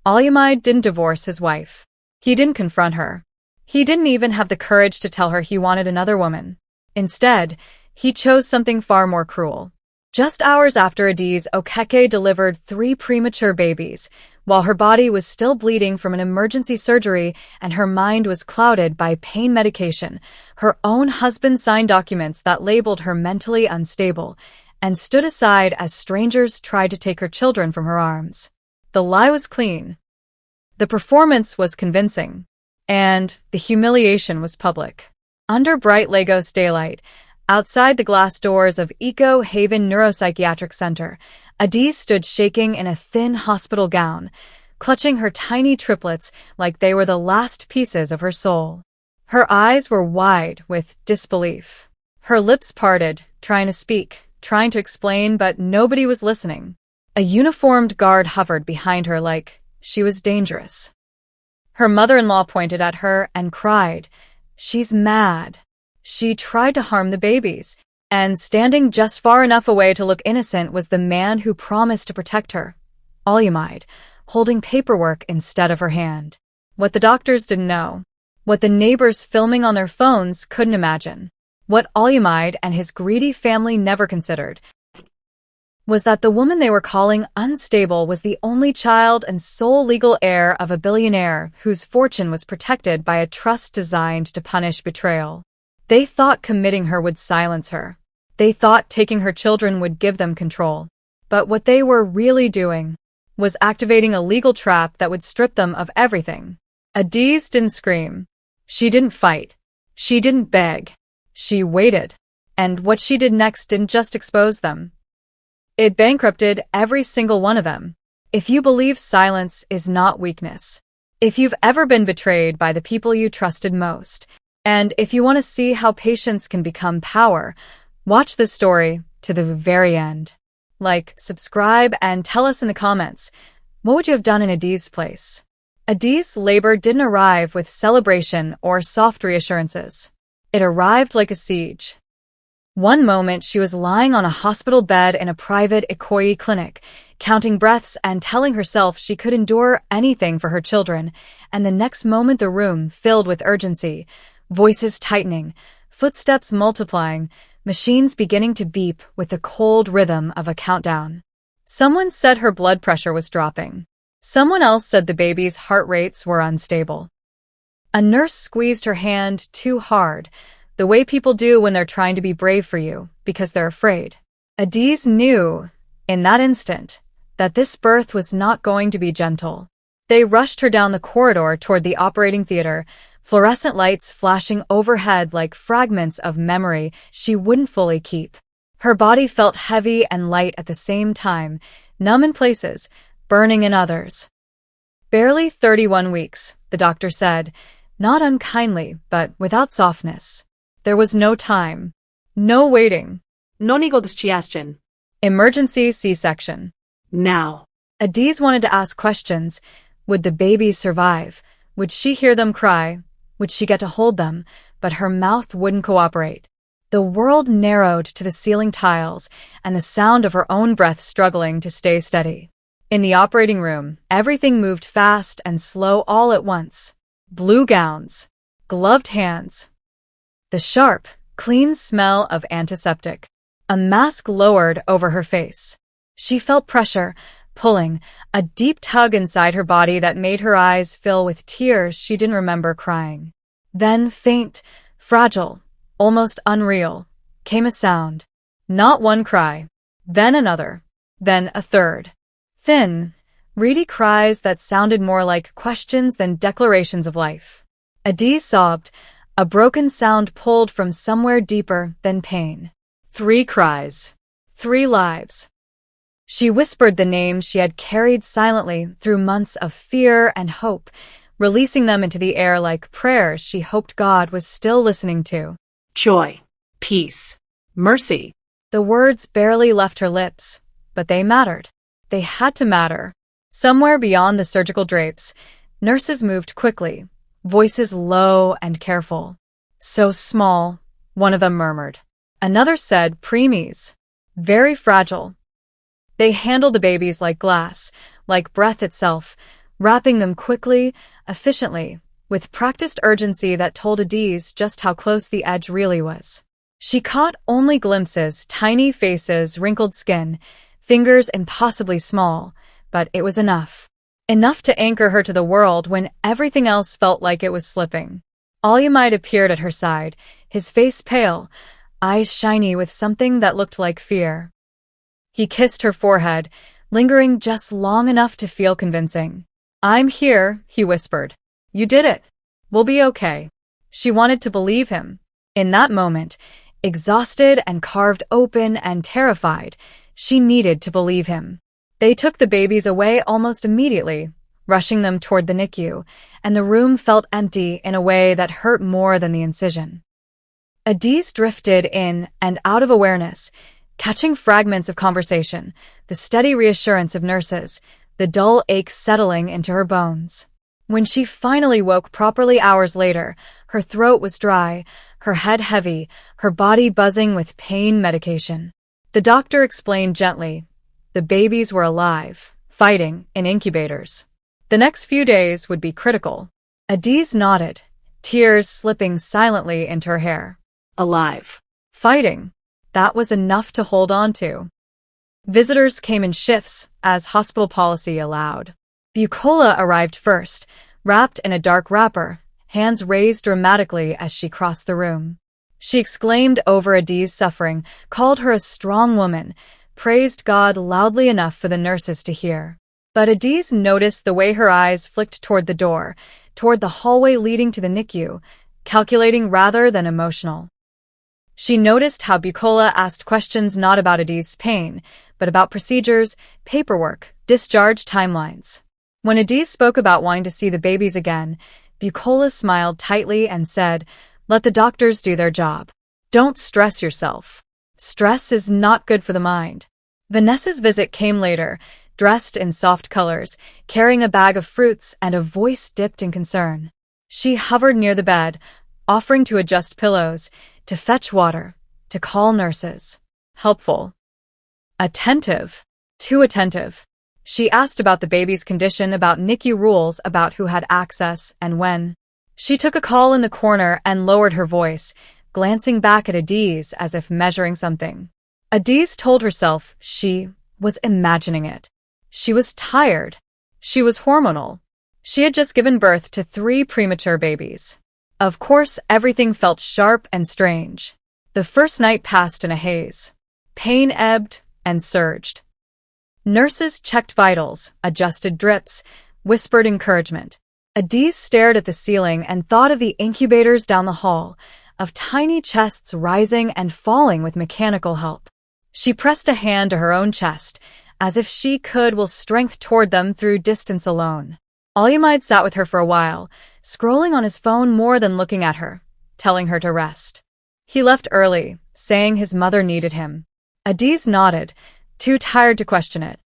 Adaeze didn't divorce his wife. He didn't confront her. He didn't even have the courage to tell her he wanted another woman. Instead, he chose something far more cruel. Just hours after Adaeze Okeke delivered 3 premature babies, while her body was still bleeding from an emergency surgery and her mind was clouded by pain medication, her own husband signed documents that labeled her mentally unstable and stood aside as strangers tried to take her children from her arms. The lie was clean. The performance was convincing. And the humiliation was public. Under bright Lagos daylight, outside the glass doors of Eco Haven Neuropsychiatric Center, Adaeze stood shaking in a thin hospital gown, clutching her tiny triplets like they were the last pieces of her soul. Her eyes were wide with disbelief. Her lips parted, trying to speak, trying to explain, but nobody was listening. A uniformed guard hovered behind her like she was dangerous. Her mother-in-law pointed at her and cried, "She's mad." She tried to harm the babies, and standing just far enough away to look innocent was the man who promised to protect her, Adaeze, holding paperwork instead of her hand. What the doctors didn't know, what the neighbors filming on their phones couldn't imagine, what Adaeze and his greedy family never considered, was that the woman they were calling unstable was the only child and sole legal heir of a billionaire whose fortune was protected by a trust designed to punish betrayal. They thought committing her would silence her. They thought taking her children would give them control. But what they were really doing was activating a legal trap that would strip them of everything. Adaeze didn't scream. She didn't fight. She didn't beg. She waited. And what she did next didn't just expose them. It bankrupted every single one of them. If you believe silence is not weakness, if you've ever been betrayed by the people you trusted most, and if you want to see how patience can become power, watch this story to the very end. Like, subscribe, and tell us in the comments, what would you have done in Adaeze's place? Adaeze's labor didn't arrive with celebration or soft reassurances. It arrived like a siege. One moment she was lying on a hospital bed in a private Ikoyi clinic, counting breaths and telling herself she could endure anything for her children, and the next moment the room filled with urgency, voices tightening, footsteps multiplying, machines beginning to beep with the cold rhythm of a countdown. Someone said her blood pressure was dropping. Someone else said the baby's heart rates were unstable. A nurse squeezed her hand too hard, the way people do when they're trying to be brave for you, because they're afraid. Adaeze knew, in that instant, that this birth was not going to be gentle. They rushed her down the corridor toward the operating theater, fluorescent lights flashing overhead like fragments of memory she wouldn't fully keep. Her body felt heavy and light at the same time, numb in places, burning in others. Barely 31 weeks, the doctor said, not unkindly, but without softness. There was no time. No waiting. Non-negotiation. Emergency C-section. Now. Adaeze wanted to ask questions. Would the babies survive? Would she hear them cry? Would she get to hold them? But her mouth wouldn't cooperate. The world narrowed to the ceiling tiles and the sound of her own breath struggling to stay steady. In the operating room, everything moved fast and slow all at once. Blue gowns. Gloved hands. The sharp, clean smell of antiseptic. A mask lowered over her face. She felt pressure, pulling, a deep tug inside her body that made her eyes fill with tears she didn't remember crying. Then, faint, fragile, almost unreal, came a sound. Not one cry. Then another. Then a third. Thin, reedy cries that sounded more like questions than declarations of life. Adaeze sobbed, a broken sound pulled from somewhere deeper than pain. 3 cries. 3 lives. She whispered the names she had carried silently through months of fear and hope, releasing them into the air like prayers she hoped God was still listening to. Joy. Peace. Mercy. The words barely left her lips, but they mattered. They had to matter. Somewhere beyond the surgical drapes, nurses moved quickly, voices low and careful. So small, one of them murmured. Another said preemies. Very fragile. They handled the babies like glass, like breath itself, wrapping them quickly, efficiently, with practiced urgency that told Adaeze just how close the edge really was. She caught only glimpses, tiny faces, wrinkled skin, fingers impossibly small, but it was enough. Enough to anchor her to the world when everything else felt like it was slipping. Alayamide appeared at her side, his face pale, eyes shiny with something that looked like fear. He kissed her forehead, lingering just long enough to feel convincing. "I'm here," he whispered. "You did it. We'll be okay." She wanted to believe him. In that moment, exhausted and carved open and terrified, she needed to believe him. They took the babies away almost immediately, rushing them toward the NICU, and the room felt empty in a way that hurt more than the incision. Adaeze drifted in and out of awareness, catching fragments of conversation, the steady reassurance of nurses, the dull ache settling into her bones. When she finally woke properly hours later, her throat was dry, her head heavy, her body buzzing with pain medication. The doctor explained gently, the babies were alive, fighting in incubators. The next few days would be critical. Adaeze nodded, tears slipping silently into her hair. Alive. Fighting. That was enough to hold on to. Visitors came in shifts, as hospital policy allowed. Bucola arrived first, wrapped in a dark wrapper, hands raised dramatically as she crossed the room. She exclaimed over Adaeze's suffering, called her a strong woman, praised God loudly enough for the nurses to hear. But Adaeze noticed the way her eyes flicked toward the door, toward the hallway leading to the NICU, calculating rather than emotional. She noticed how Bucola asked questions not about Adaeze's pain, but about procedures, paperwork, discharge timelines. When Adaeze spoke about wanting to see the babies again, Bucola smiled tightly and said, "Let the doctors do their job. Don't stress yourself. Stress is not good for the mind." Vanessa's visit came later, dressed in soft colors, carrying a bag of fruits and a voice dipped in concern. She hovered near the bed, offering to adjust pillows, to fetch water, to call nurses. Helpful. Attentive. Too attentive. She asked about the baby's condition, about NICU rules, about who had access and when. She took a call in the corner and lowered her voice, glancing back at Adaeze as if measuring something. Adaeze told herself she was imagining it. She was tired. She was hormonal. She had just given birth to 3 premature babies. Of course, everything felt sharp and strange. The first night passed in a haze. Pain ebbed and surged. Nurses checked vitals, adjusted drips, whispered encouragement. Adaeze stared at the ceiling and thought of the incubators down the hall, of tiny chests rising and falling with mechanical help. She pressed a hand to her own chest, as if she could will strength toward them through distance alone. Alayamide sat with her for a while, scrolling on his phone more than looking at her, telling her to rest. He left early, saying his mother needed him. Adaeze nodded, too tired to question it.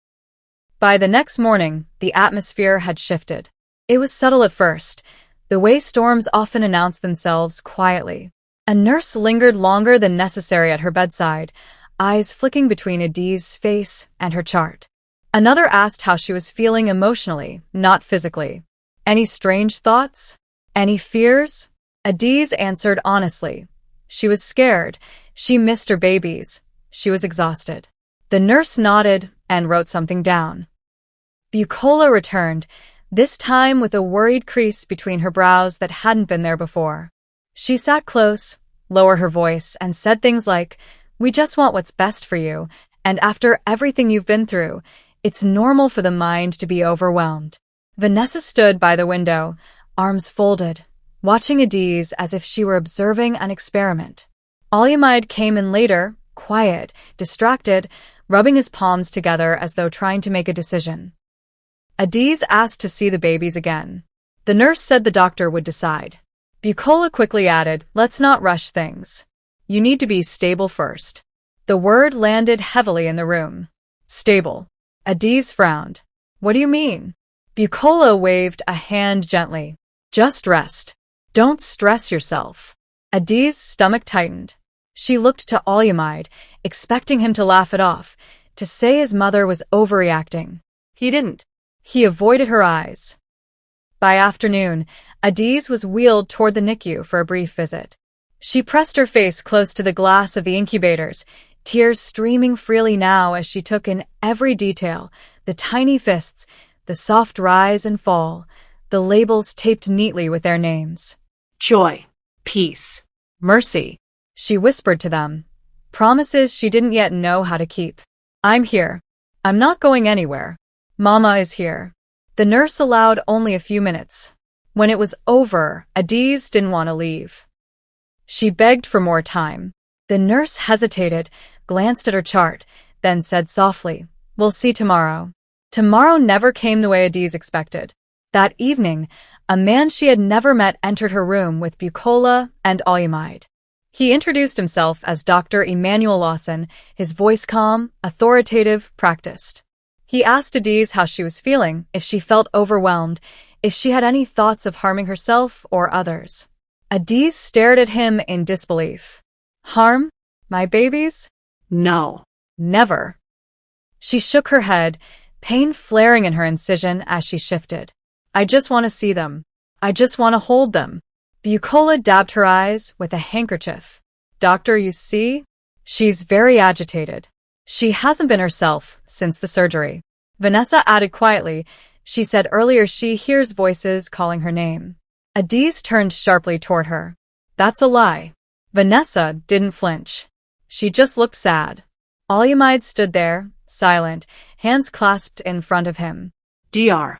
By the next morning, the atmosphere had shifted. It was subtle at first, the way storms often announce themselves quietly. A nurse lingered longer than necessary at her bedside, eyes flicking between Adaeze's face and her chart. Another asked how she was feeling emotionally, not physically. Any strange thoughts? Any fears? Adaeze answered honestly. She was scared. She missed her babies. She was exhausted. The nurse nodded and wrote something down. Bucola returned, this time with a worried crease between her brows that hadn't been there before. She sat close, lowered her voice, and said things like, "We just want what's best for you, and after everything you've been through, it's normal for the mind to be overwhelmed." Vanessa stood by the window, arms folded, watching Adaeze as if she were observing an experiment. Alayamide came in later, quiet, distracted, rubbing his palms together as though trying to make a decision. Adaeze asked to see the babies again. The nurse said the doctor would decide. Bucola quickly added, "Let's not rush things. You need to be stable first." The word landed heavily in the room. Stable. Adaeze frowned. "What do you mean?" Bucola waved a hand gently. "Just rest. Don't stress yourself." Adaeze's stomach tightened. She looked to Alayamide, expecting him to laugh it off, to say his mother was overreacting. He didn't. He avoided her eyes. By afternoon, Adaeze was wheeled toward the NICU for a brief visit. She pressed her face close to the glass of the incubators, tears streaming freely now as she took in every detail, the tiny fists, the soft rise and fall, the labels taped neatly with their names. Joy, peace, mercy. She whispered to them, promises she didn't yet know how to keep. I'm here. I'm not going anywhere. Mama is here. The nurse allowed only a few minutes. When it was over, Adaeze didn't want to leave. She begged for more time. The nurse hesitated, glanced at her chart, then said softly, "We'll see tomorrow." Tomorrow never came the way Adaeze expected. That evening, a man she had never met entered her room with bucola and Olumide. He introduced himself as Dr. Emmanuel Lawson, his voice calm, authoritative, practiced. He asked Adaeze how she was feeling, if she felt overwhelmed, if she had any thoughts of harming herself or others. Adaeze stared at him in disbelief. Harm? My babies? No. Never. She shook her head, pain flaring in her incision as she shifted. I just want to see them. I just want to hold them. Bucola dabbed her eyes with a handkerchief. Doctor, you see? She's very agitated. She hasn't been herself since the surgery. Vanessa added quietly. She said earlier she hears voices calling her name. Adaeze turned sharply toward her. That's a lie. Vanessa didn't flinch. She just looked sad. Olumide stood there, silent, hands clasped in front of him. Dr.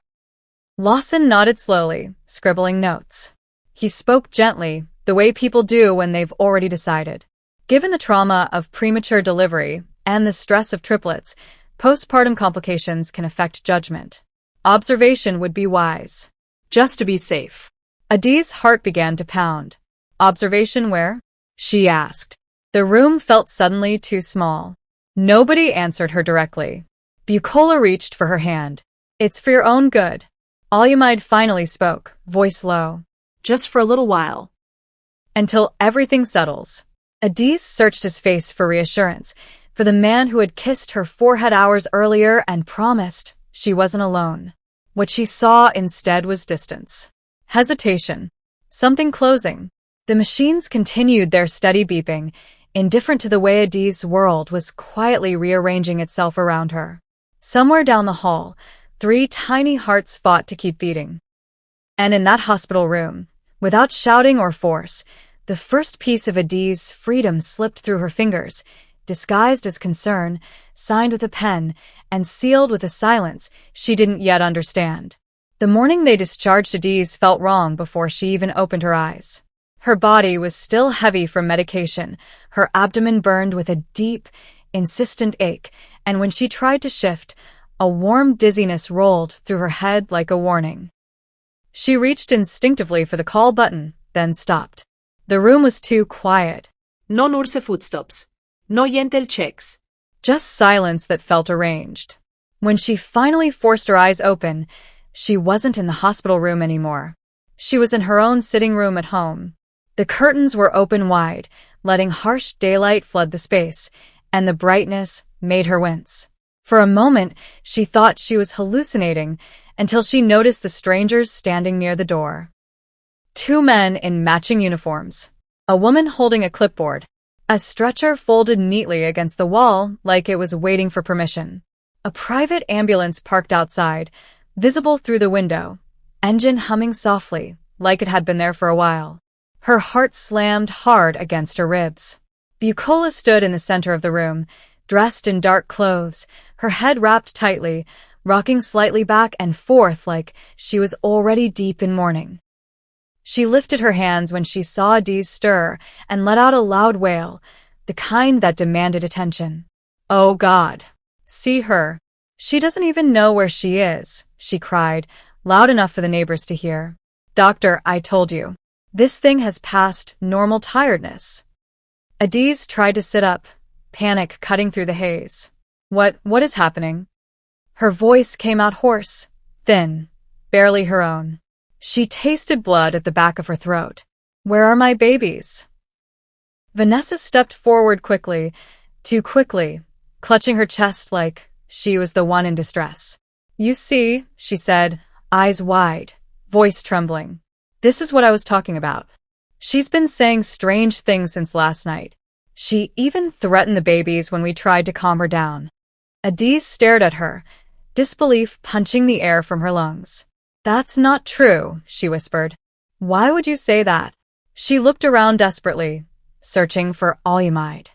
Lawson nodded slowly, scribbling notes. He spoke gently, the way people do when they've already decided. Given the trauma of premature delivery and the stress of triplets, postpartum complications can affect judgment. Observation would be wise. Just to be safe. Adaeze's heart began to pound. Observation where? She asked. The room felt suddenly too small. Nobody answered her directly. Bucola reached for her hand. It's for your own good. Olumide finally spoke, voice low. Just for a little while. Until everything settles. Adaeze searched his face for reassurance, for the man who had kissed her forehead hours earlier and promised she wasn't alone. What she saw instead was distance. Hesitation. Something closing. The machines continued their steady beeping, indifferent to the way Adaeze's world was quietly rearranging itself around her. Somewhere down the hall, 3 tiny hearts fought to keep beating. And in that hospital room, without shouting or force, the first piece of Adaeze's freedom slipped through her fingers, disguised as concern, signed with a pen, and sealed with a silence she didn't yet understand. The morning they discharged Adaeze felt wrong before she even opened her eyes. Her body was still heavy from medication, her abdomen burned with a deep, insistent ache, and when she tried to shift, a warm dizziness rolled through her head like a warning. She reached instinctively for the call button, then stopped. The room was too quiet. No nurse footsteps. No gentle checks. Just silence that felt arranged. When she finally forced her eyes open, she wasn't in the hospital room anymore. She was in her own sitting room at home. The curtains were open wide, letting harsh daylight flood the space, and the brightness made her wince. For a moment, she thought she was hallucinating until she noticed the strangers standing near the door. 2 men in matching uniforms. A woman holding a clipboard. A stretcher folded neatly against the wall like it was waiting for permission. A private ambulance parked outside, visible through the window, engine humming softly, like it had been there for a while. Her heart slammed hard against her ribs. Bucola stood in the center of the room, dressed in dark clothes, her head wrapped tightly, rocking slightly back and forth like she was already deep in mourning. She lifted her hands when she saw Adaeze stir and let out a loud wail, the kind that demanded attention. Oh God! See her. She doesn't even know where she is, she cried, loud enough for the neighbors to hear. Doctor, I told you. This thing has passed normal tiredness. Adaeze tried to sit up, panic cutting through the haze. What is happening? Her voice came out hoarse, thin, barely her own. She tasted blood at the back of her throat. Where are my babies? Vanessa stepped forward quickly, too quickly, clutching her chest like she was the one in distress. You see, she said, eyes wide, voice trembling. This is what I was talking about. She's been saying strange things since last night. She even threatened the babies when we tried to calm her down. Adaeze stared at her, disbelief punching the air from her lungs. That's not true, she whispered. Why would you say that? She looked around desperately, searching for Adaeze.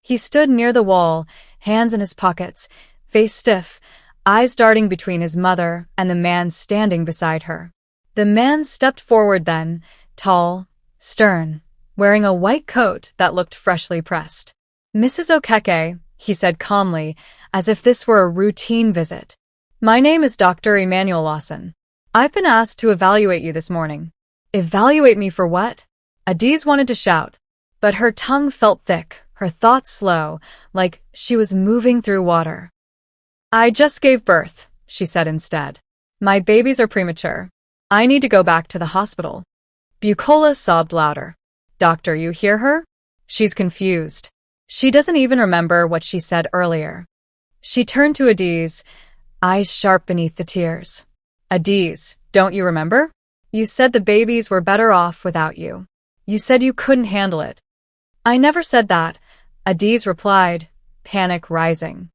He stood near the wall, hands in his pockets, face stiff, eyes darting between his mother and the man standing beside her. The man stepped forward then, tall, stern, wearing a white coat that looked freshly pressed. Mrs. Okeke, he said calmly, as if this were a routine visit. My name is Dr. Emmanuel Lawson. I've been asked to evaluate you this morning. Evaluate me for what? Adaeze wanted to shout, but her tongue felt thick, her thoughts slow, like she was moving through water. I just gave birth, she said instead. My babies are premature. I need to go back to the hospital. Bukola sobbed louder. Doctor, you hear her? She's confused. She doesn't even remember what she said earlier. She turned to Adaeze, eyes sharp beneath the tears. Adaeze, don't you remember? You said the babies were better off without you. You said you couldn't handle it. I never said that, Adaeze replied, panic rising.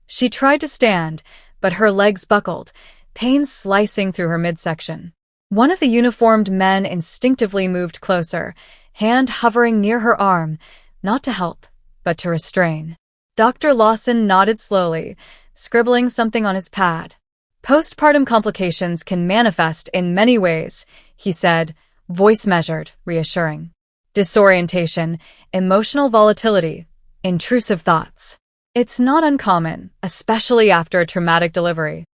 She tried to stand, but her legs buckled, pain slicing through her midsection. One of the uniformed men instinctively moved closer, hand hovering near her arm, not to help, but to restrain. Dr. Lawson nodded slowly, scribbling something on his pad. Postpartum complications can manifest in many ways, he said, voice measured, reassuring. Disorientation, emotional volatility, intrusive thoughts. It's not uncommon, especially after a traumatic delivery.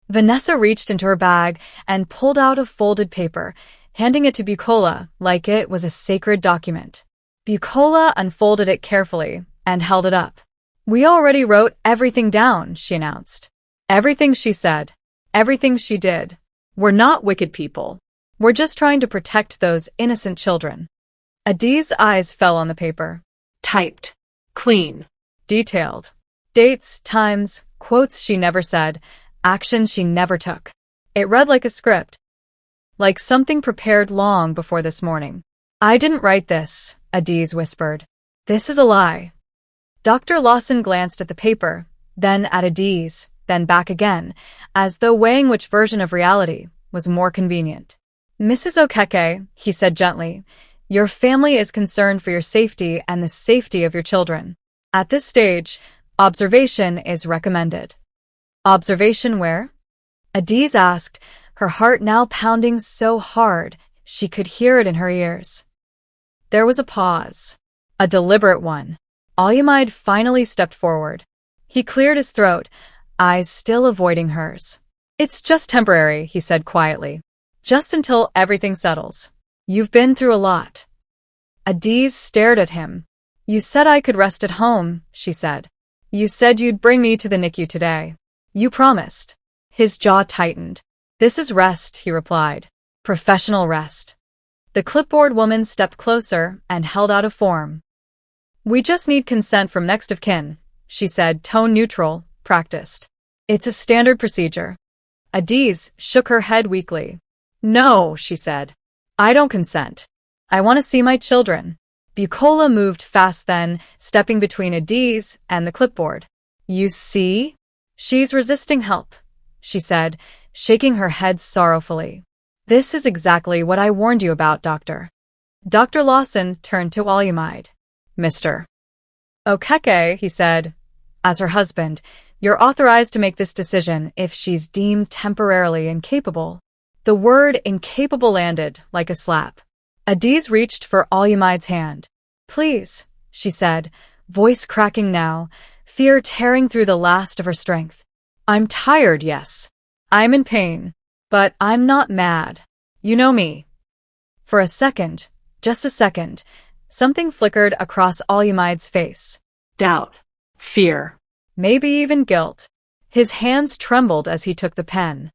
Vanessa reached into her bag and pulled out a folded paper, handing it to Bukola like it was a sacred document. Bukola unfolded it carefully and held it up. We already wrote everything down, she announced. Everything she said, everything she did. We're not wicked people. We're just trying to protect those innocent children. Adaeze's eyes fell on the paper. Typed. Clean. Detailed. Dates, times, quotes she never said, actions she never took. It read like a script. Like something prepared long before this morning. I didn't write this, Adaeze whispered. This is a lie. Dr. Lawson glanced at the paper, then at Adaeze, then back again, as though weighing which version of reality was more convenient. Mrs. Okeke, he said gently, your family is concerned for your safety and the safety of your children. At this stage, observation is recommended. Observation where? Adaeze asked, her heart now pounding so hard she could hear it in her ears. There was a pause. A deliberate one. Adaeze finally stepped forward. He cleared his throat, eyes still avoiding hers. It's just temporary, he said quietly. Just until everything settles. You've been through a lot. Adaeze stared at him. You said I could rest at home, she said. You said you'd bring me to the NICU today. You promised. His jaw tightened. This is rest, he replied. Professional rest. The clipboard woman stepped closer and held out a form. We just need consent from next of kin, she said, tone neutral, practiced. It's a standard procedure. Adaeze shook her head weakly. No, she said. I don't consent. I want to see my children. Bukola moved fast then, stepping between Adaeze and the clipboard. You see? She's resisting help, she said, shaking her head sorrowfully. This is exactly what I warned you about, Doctor. Dr. Lawson turned to Adaeze. Mr. Okeke, he said, as her husband, you're authorized to make this decision if she's deemed temporarily incapable. The word incapable landed like a slap. Adaeze reached for Adaeze's hand. Please, she said, voice cracking now, fear tearing through the last of her strength. I'm tired, yes. I'm in pain, but I'm not mad. You know me. For a second, just a second, something flickered across Adaeze's face. Doubt. Fear. Maybe even guilt. His hands trembled as he took the pen.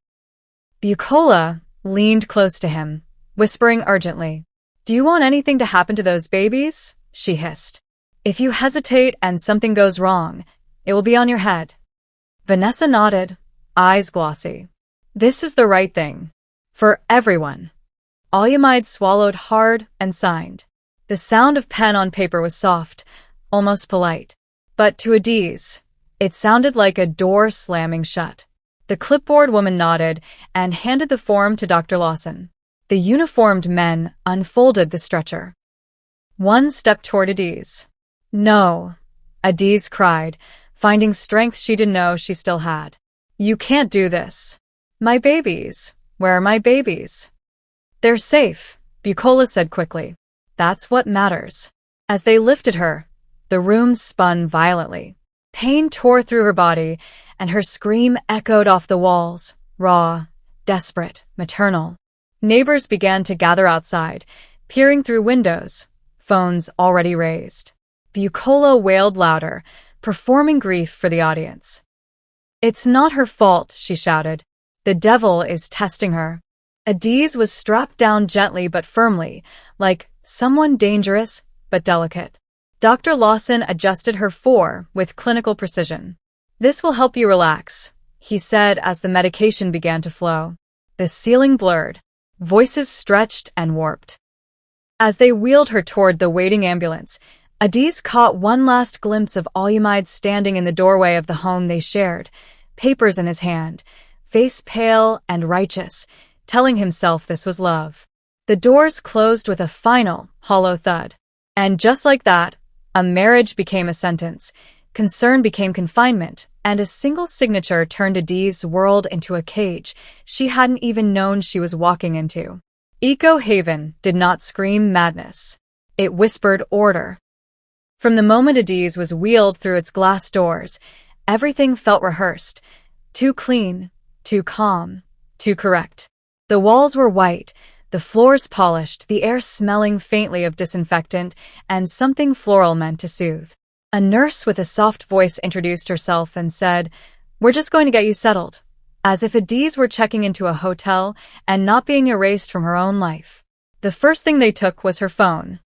Bukola leaned close to him, whispering urgently. Do you want anything to happen to those babies? She hissed. If you hesitate and something goes wrong, it will be on your head. Vanessa nodded, eyes glossy. This is the right thing. For everyone. Adaeze swallowed hard and signed. The sound of pen on paper was soft, almost polite. But to Adaeze, it sounded like a door slamming shut. The clipboard woman nodded and handed the form to Dr. Lawson. The uniformed men unfolded the stretcher. One stepped toward Adaeze. No, Adaeze cried, finding strength she didn't know she still had. You can't do this. My babies. Where are my babies? They're safe, Bucola said quickly. That's what matters. As they lifted her, the room spun violently. Pain tore through her body, and her scream echoed off the walls, raw, desperate, maternal. Neighbors began to gather outside, peering through windows, phones already raised. Bucola wailed louder, performing grief for the audience. It's not her fault, she shouted. The devil is testing her. Adaeze was strapped down gently but firmly, like someone dangerous but delicate. Dr. Lawson adjusted her with clinical precision. This will help you relax, he said as the medication began to flow. The ceiling blurred. Voices stretched and warped. As they wheeled her toward the waiting ambulance, Adaeze caught one last glimpse of Adaeze standing in the doorway of the home they shared, papers in his hand, face pale and righteous, telling himself this was love. The doors closed with a final, hollow thud. And just like that, a marriage became a sentence, concern became confinement, and a single signature turned Adaze's world into a cage she hadn't even known she was walking into. Eco Haven did not scream madness. It whispered order. From the moment Adaeze was wheeled through its glass doors, everything felt rehearsed, too clean, too calm, too correct. The walls were white, the floors polished, the air smelling faintly of disinfectant, and something floral meant to soothe. A nurse with a soft voice introduced herself and said, "We're just going to get you settled," as if Adaeze were checking into a hotel and not being erased from her own life. The first thing they took was her phone.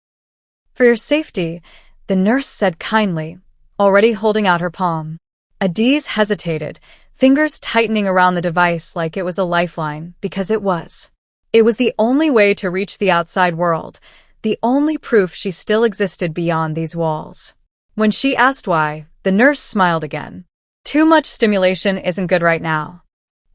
"For your safety," the nurse said kindly, already holding out her palm. Adaeze hesitated, fingers tightening around the device like it was a lifeline, because it was. It was the only way to reach the outside world, the only proof she still existed beyond these walls. When she asked why, the nurse smiled again. Too much stimulation isn't good right now.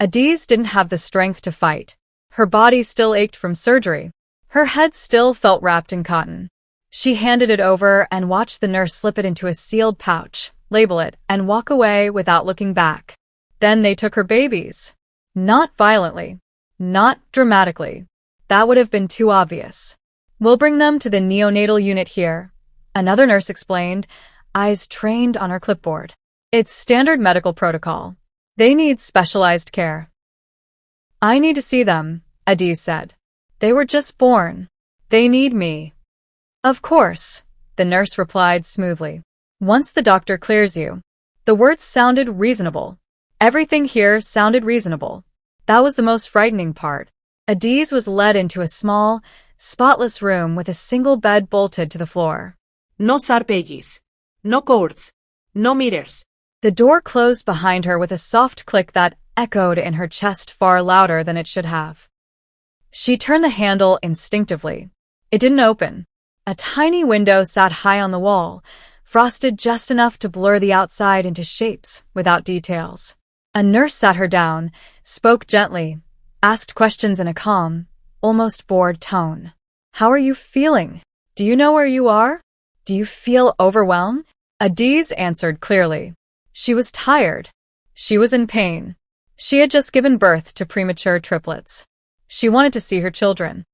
Adaeze didn't have the strength to fight. Her body still ached from surgery. Her head still felt wrapped in cotton. She handed it over and watched the nurse slip it into a sealed pouch, label it, and walk away without looking back. Then they took her babies. Not violently. Not dramatically. That would have been too obvious. "We'll bring them to the neonatal unit here," another nurse explained, eyes trained on her clipboard. "It's standard medical protocol. They need specialized care." "I need to see them," Adaeze said. "They were just born. They need me." "Of course," the nurse replied smoothly. "Once the doctor clears you." The words sounded reasonable. Everything here sounded reasonable. That was the most frightening part. Adaeze was led into a small, spotless room with a single bed bolted to the floor. No sarpeggios. No cords. No mirrors. The door closed behind her with a soft click that echoed in her chest far louder than it should have. She turned the handle instinctively. It didn't open. A tiny window sat high on the wall, frosted just enough to blur the outside into shapes without details. A nurse sat her down, spoke gently, asked questions in a calm, almost bored tone. "How are you feeling? Do you know where you are? Do you feel overwhelmed?" Adaeze answered clearly. She was tired. She was in pain. She had just given birth to premature triplets. She wanted to see her children.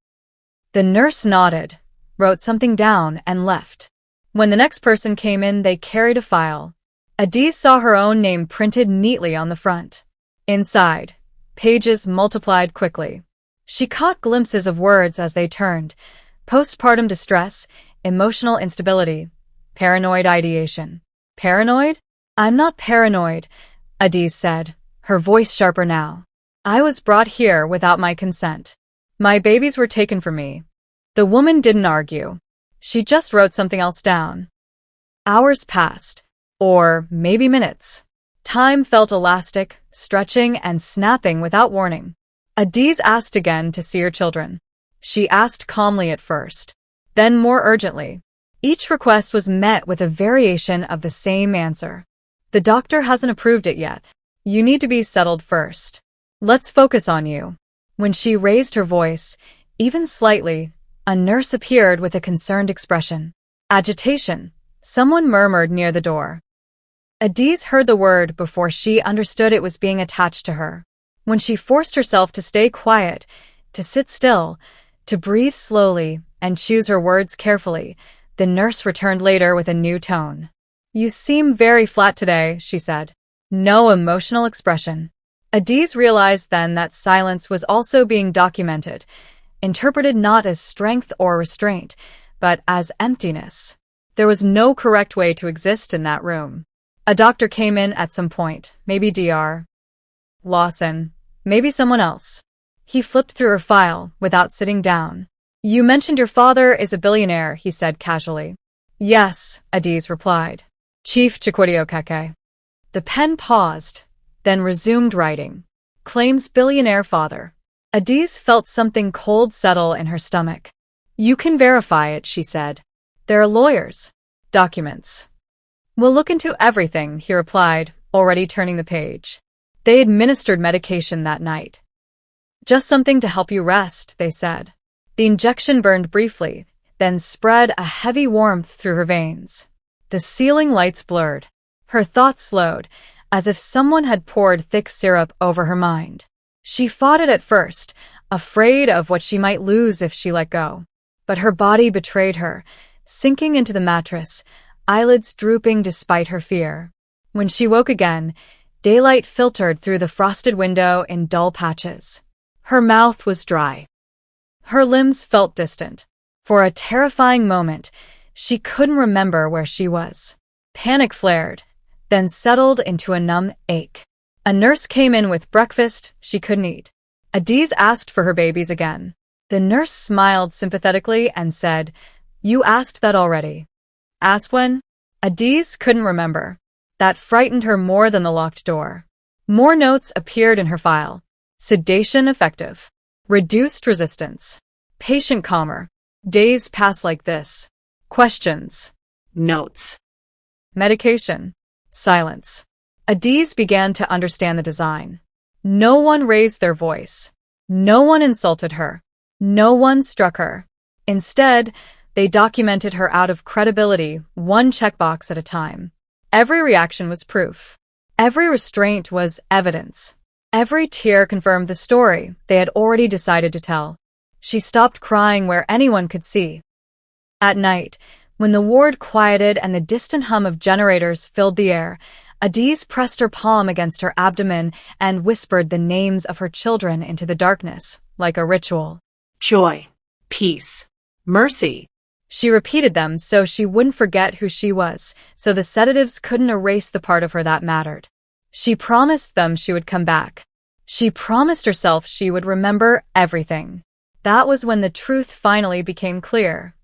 The nurse nodded, wrote something down, and left. When the next person came in, they carried a file. Adaeze saw her own name printed neatly on the front. Inside, pages multiplied quickly. She caught glimpses of words as they turned: postpartum distress, emotional instability, paranoid ideation. Paranoid? "I'm not paranoid," Adaeze said, her voice sharper now. "I was brought here without my consent. My babies were taken from me." The woman didn't argue. She just wrote something else down. Hours passed. Or maybe minutes. Time felt elastic, stretching and snapping without warning. Adaeze asked again to see her children. She asked calmly at first, then more urgently. Each request was met with a variation of the same answer. The doctor hasn't approved it yet. You need to be settled first. Let's focus on you. When she raised her voice, even slightly, a nurse appeared with a concerned expression. Agitation, someone murmured near the door. Adaeze heard the word before she understood it was being attached to her. When she forced herself to stay quiet, to sit still, to breathe slowly, and choose her words carefully, the nurse returned later with a new tone. You seem very flat today, she said. No emotional expression. Adaeze realized then that silence was also being documented, interpreted not as strength or restraint, but as emptiness. There was no correct way to exist in that room. A doctor came in at some point, maybe Dr. Lawson, maybe someone else. He flipped through her file without sitting down. You mentioned your father is a billionaire, he said casually. Yes, Adaeze replied. Chief Chikwudiokeke. The pen paused, then resumed writing. Claims billionaire father. Adaeze felt something cold settle in her stomach. You can verify it, she said. There are lawyers. Documents. We'll look into everything, he replied, already turning the page. They administered medication that night. Just something to help you rest, they said. The injection burned briefly, then spread a heavy warmth through her veins. The ceiling lights blurred. Her thoughts slowed, as if someone had poured thick syrup over her mind. She fought it at first, afraid of what she might lose if she let go. But her body betrayed her, sinking into the mattress, eyelids drooping despite her fear. When she woke again, daylight filtered through the frosted window in dull patches. Her mouth was dry. Her limbs felt distant. For a terrifying moment, she couldn't remember where she was. Panic flared, then settled into a numb ache. A nurse came in with breakfast she couldn't eat. Adaeze asked for her babies again. The nurse smiled sympathetically and said, You asked that already. Asked when? Adaeze couldn't remember. That frightened her more than the locked door. More notes appeared in her file. Sedation effective. Reduced resistance. Patient calmer. Days pass like this. Questions. Notes. Medication. Silence. Adaeze began to understand the design. No one raised their voice. No one insulted her. No one struck her. Instead, they documented her out of credibility, one checkbox at a time. Every reaction was proof. Every restraint was evidence. Every tear confirmed the story they had already decided to tell. She stopped crying where anyone could see. At night, when the ward quieted and the distant hum of generators filled the air, Adaeze pressed her palm against her abdomen and whispered the names of her children into the darkness, like a ritual. Joy. Peace. Mercy. She repeated them so she wouldn't forget who she was, so the sedatives couldn't erase the part of her that mattered. She promised them she would come back. She promised herself she would remember everything. That was when the truth finally became clear.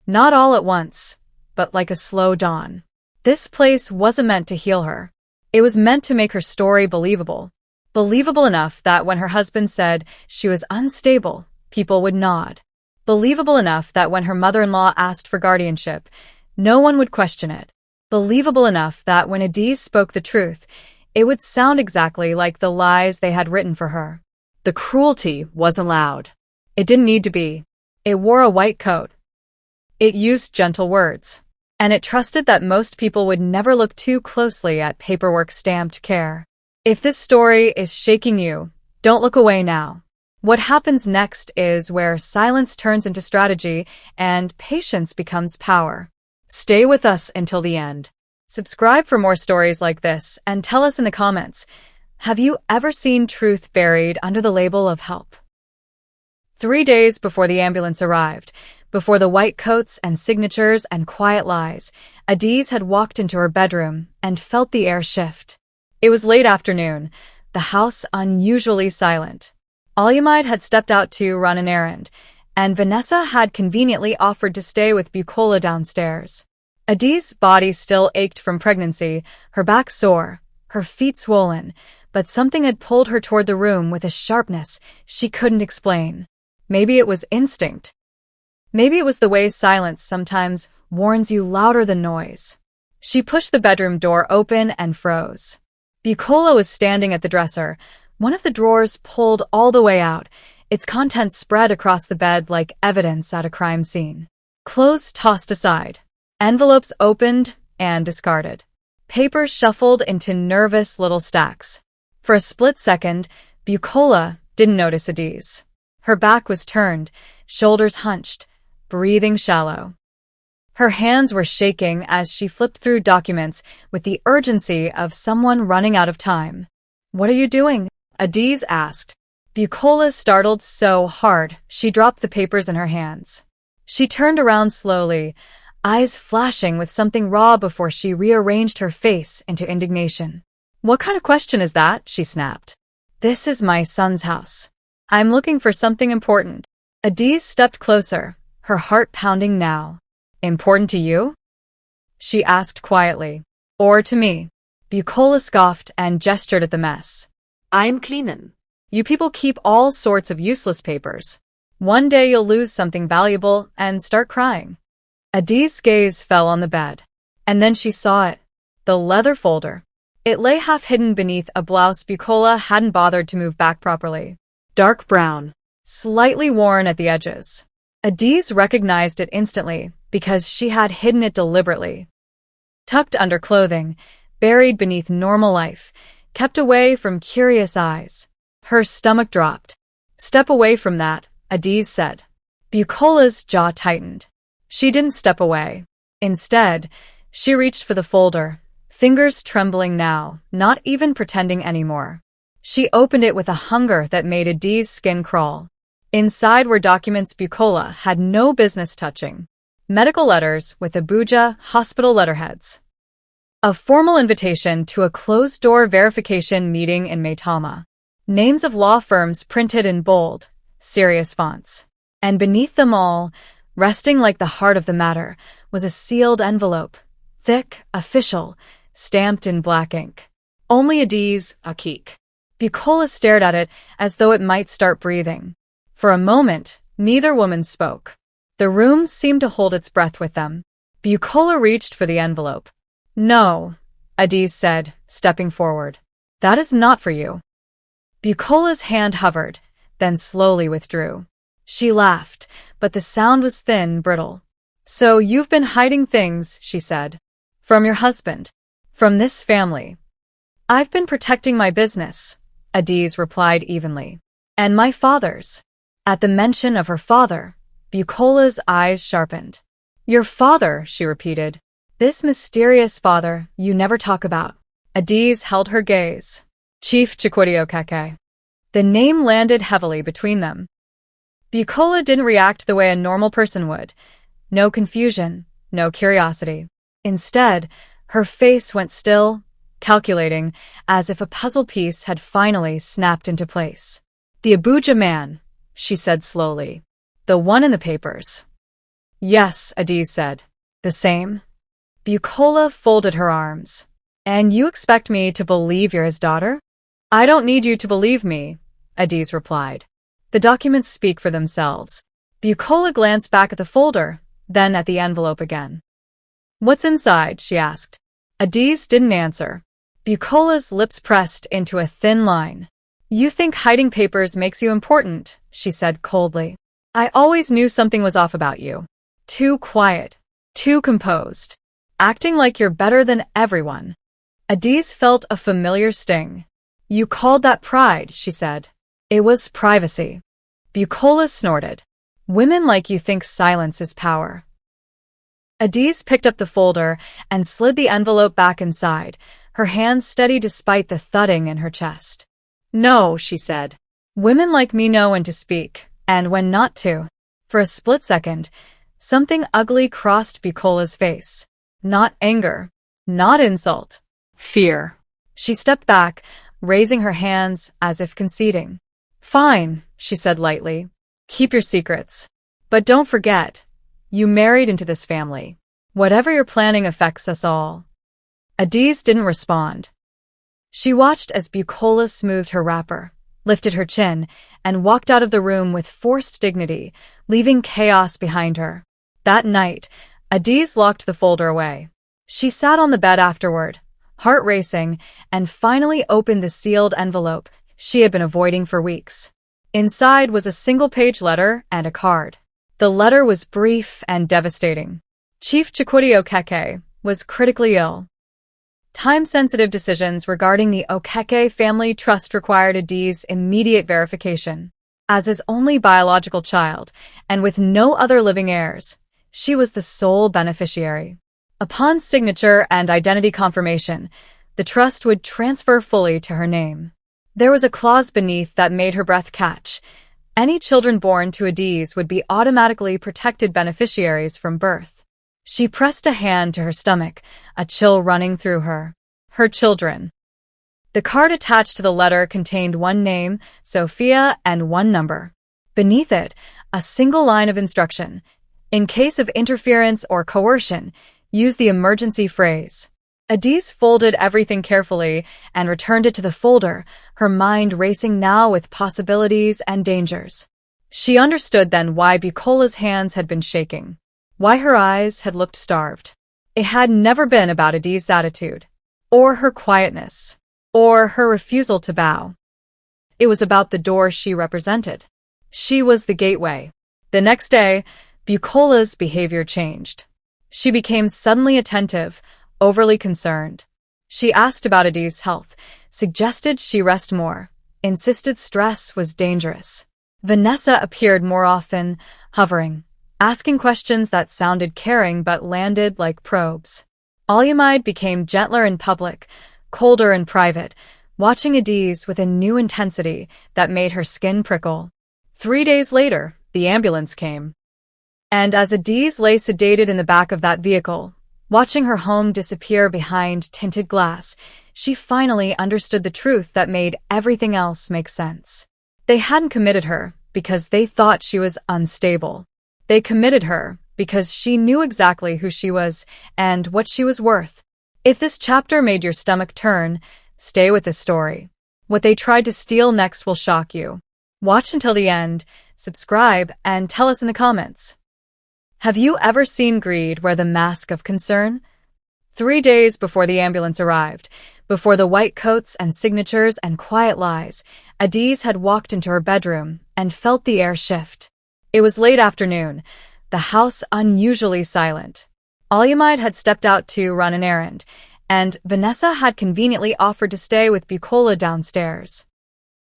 Not all at once, but like a slow dawn. This place wasn't meant to heal her. It was meant to make her story believable. Believable enough that when her husband said she was unstable, people would nod. Believable enough that when her mother-in-law asked for guardianship, no one would question it. Believable enough that when Adaeze spoke the truth, it would sound exactly like the lies they had written for her. The cruelty wasn't loud. It didn't need to be. It wore a white coat. It used gentle words. And it trusted that most people would never look too closely at paperwork-stamped care. If this story is shaking you, don't look away now. What happens next is where silence turns into strategy and patience becomes power. Stay with us until the end. Subscribe for more stories like this and tell us in the comments, have you ever seen truth buried under the label of help? 3 days before the ambulance arrived, before the white coats and signatures and quiet lies, Adaeze had walked into her bedroom and felt the air shift. It was late afternoon, the house unusually silent. Alyamide had stepped out to run an errand, and Vanessa had conveniently offered to stay with Bukola downstairs. Adaze's body still ached from pregnancy, her back sore, her feet swollen, but something had pulled her toward the room with a sharpness she couldn't explain. Maybe it was instinct. Maybe it was the way silence sometimes warns you louder than noise. She pushed the bedroom door open and froze. Bucola was standing at the dresser, one of the drawers pulled all the way out, its contents spread across the bed like evidence at a crime scene. Clothes tossed aside, envelopes opened and discarded. Papers shuffled into nervous little stacks. For a split second, Bucola didn't notice Adaeze. Her back was turned, shoulders hunched, breathing shallow. Her hands were shaking as she flipped through documents with the urgency of someone running out of time. "What are you doing?" Adaeze asked. Bucola startled so hard she dropped the papers in her hands. She turned around slowly, eyes flashing with something raw before she rearranged her face into indignation. "What kind of question is that?" she snapped. "This is my son's house. I'm looking for something important." Adaeze stepped closer, her heart pounding now. "Important to you?" she asked quietly. "Or to me?" Bucola scoffed and gestured at the mess. I'm cleanin'. "You people keep all sorts of useless papers. One day you'll lose something valuable and start crying." Adaze's gaze fell on the bed. And then she saw it. The leather folder. It lay half hidden beneath a blouse Bucola hadn't bothered to move back properly. Dark brown, slightly worn at the edges. Adaeze recognized it instantly because she had hidden it deliberately. Tucked under clothing, buried beneath normal life, kept away from curious eyes. Her stomach dropped. "Step away from that," Adaeze said. Bucola's jaw tightened. She didn't step away. Instead, she reached for the folder, fingers trembling now, not even pretending anymore. She opened it with a hunger that made Adaze's skin crawl. Inside were documents Bucola had no business touching. Medical letters with Abuja hospital letterheads. A formal invitation to a closed-door verification meeting in Maitama. Names of law firms printed in bold, serious fonts. And beneath them all, resting like the heart of the matter, was a sealed envelope. Thick, official, stamped in black ink. Only Adaeze, Akik. Bucola stared at it as though it might start breathing. For a moment, neither woman spoke. The room seemed to hold its breath with them. Bucola reached for the envelope. "No," Adaeze said, stepping forward. "That is not for you." Bucola's hand hovered, then slowly withdrew. She laughed, but the sound was thin, brittle. "So you've been hiding things," she said. "From your husband. From this family." "I've been protecting my business," Adaeze replied evenly. "And my father's." At the mention of her father, Bucola's eyes sharpened. "Your father," she repeated. "This mysterious father you never talk about." Adaeze held her gaze. Chief Chikwadio Keke. The name landed heavily between them. Bucola didn't react the way a normal person would. No confusion, no curiosity. Instead, her face went still, calculating, as if a puzzle piece had finally snapped into place. "The Abuja man," she said slowly. "The one in the papers." "Yes," Adaeze said. "The same?" Bucola folded her arms. "And you expect me to believe you're his daughter?" "I don't need you to believe me," Adaeze replied. "The documents speak for themselves." Bucola glanced back at the folder, then at the envelope again. "What's inside?" she asked. Adaeze didn't answer. Bucola's lips pressed into a thin line. "You think hiding papers makes you important," she said coldly. "I always knew something was off about you. Too quiet. Too composed. Acting like you're better than everyone." Adaeze felt a familiar sting. "You called that pride," she said. "It was privacy." Bucola snorted. "Women like you think silence is power." Adaeze picked up the folder and slid the envelope back inside, her hands steady despite the thudding in her chest. "No," she said. "Women like me know when to speak, and when not to." For a split second, something ugly crossed Bucola's face. Not anger. Not insult. Fear. She stepped back, raising her hands as if conceding. "Fine," she said lightly. "Keep your secrets. But don't forget, you married into this family. Whatever you're planning affects us all." Adaeze didn't respond. She watched as Bucola smoothed her wrapper, lifted her chin, and walked out of the room with forced dignity, leaving chaos behind her. That night, Adaeze locked the folder away. She sat on the bed afterward, heart racing, and finally opened the sealed envelope she had been avoiding for weeks. Inside was a single-page letter and a card. The letter was brief and devastating. Chief Chikwudi Okeke was critically ill. Time-sensitive decisions regarding the Okeke family trust required Adaeze's immediate verification. As his only biological child, and with no other living heirs, she was the sole beneficiary. Upon signature and identity confirmation, the trust would transfer fully to her name. There was a clause beneath that made her breath catch. Any children born to Adaeze would be automatically protected beneficiaries from birth. She pressed a hand to her stomach, a chill running through her. Her children. The card attached to the letter contained one name, Sophia, and one number. Beneath it, a single line of instruction. In case of interference or coercion, use the emergency phrase. Adaeze folded everything carefully and returned it to the folder, her mind racing now with possibilities and dangers. She understood then why Bucola's hands had been shaking. Why her eyes had looked starved. It had never been about Adaeze's attitude, or her quietness, or her refusal to bow. It was about the door she represented. She was the gateway. The next day, Bucola's behavior changed. She became suddenly attentive, overly concerned. She asked about Adaeze's health, suggested she rest more, insisted stress was dangerous. Vanessa appeared more often, hovering, asking questions that sounded caring but landed like probes. Alumide became gentler in public, colder in private, watching Adaeze with a new intensity that made her skin prickle. 3 days later, the ambulance came. And as Adaeze lay sedated in the back of that vehicle, watching her home disappear behind tinted glass, she finally understood the truth that made everything else make sense. They hadn't committed her because they thought she was unstable. They committed her because she knew exactly who she was and what she was worth. If this chapter made your stomach turn, stay with the story. What they tried to steal next will shock you. Watch until the end, subscribe, and tell us in the comments. Have you ever seen greed wear the mask of concern? 3 days before the ambulance arrived, before the white coats and signatures and quiet lies, Adaeze had walked into her bedroom and felt the air shift. It was late afternoon, the house unusually silent. Alumide had stepped out to run an errand, and Vanessa had conveniently offered to stay with Bucola downstairs.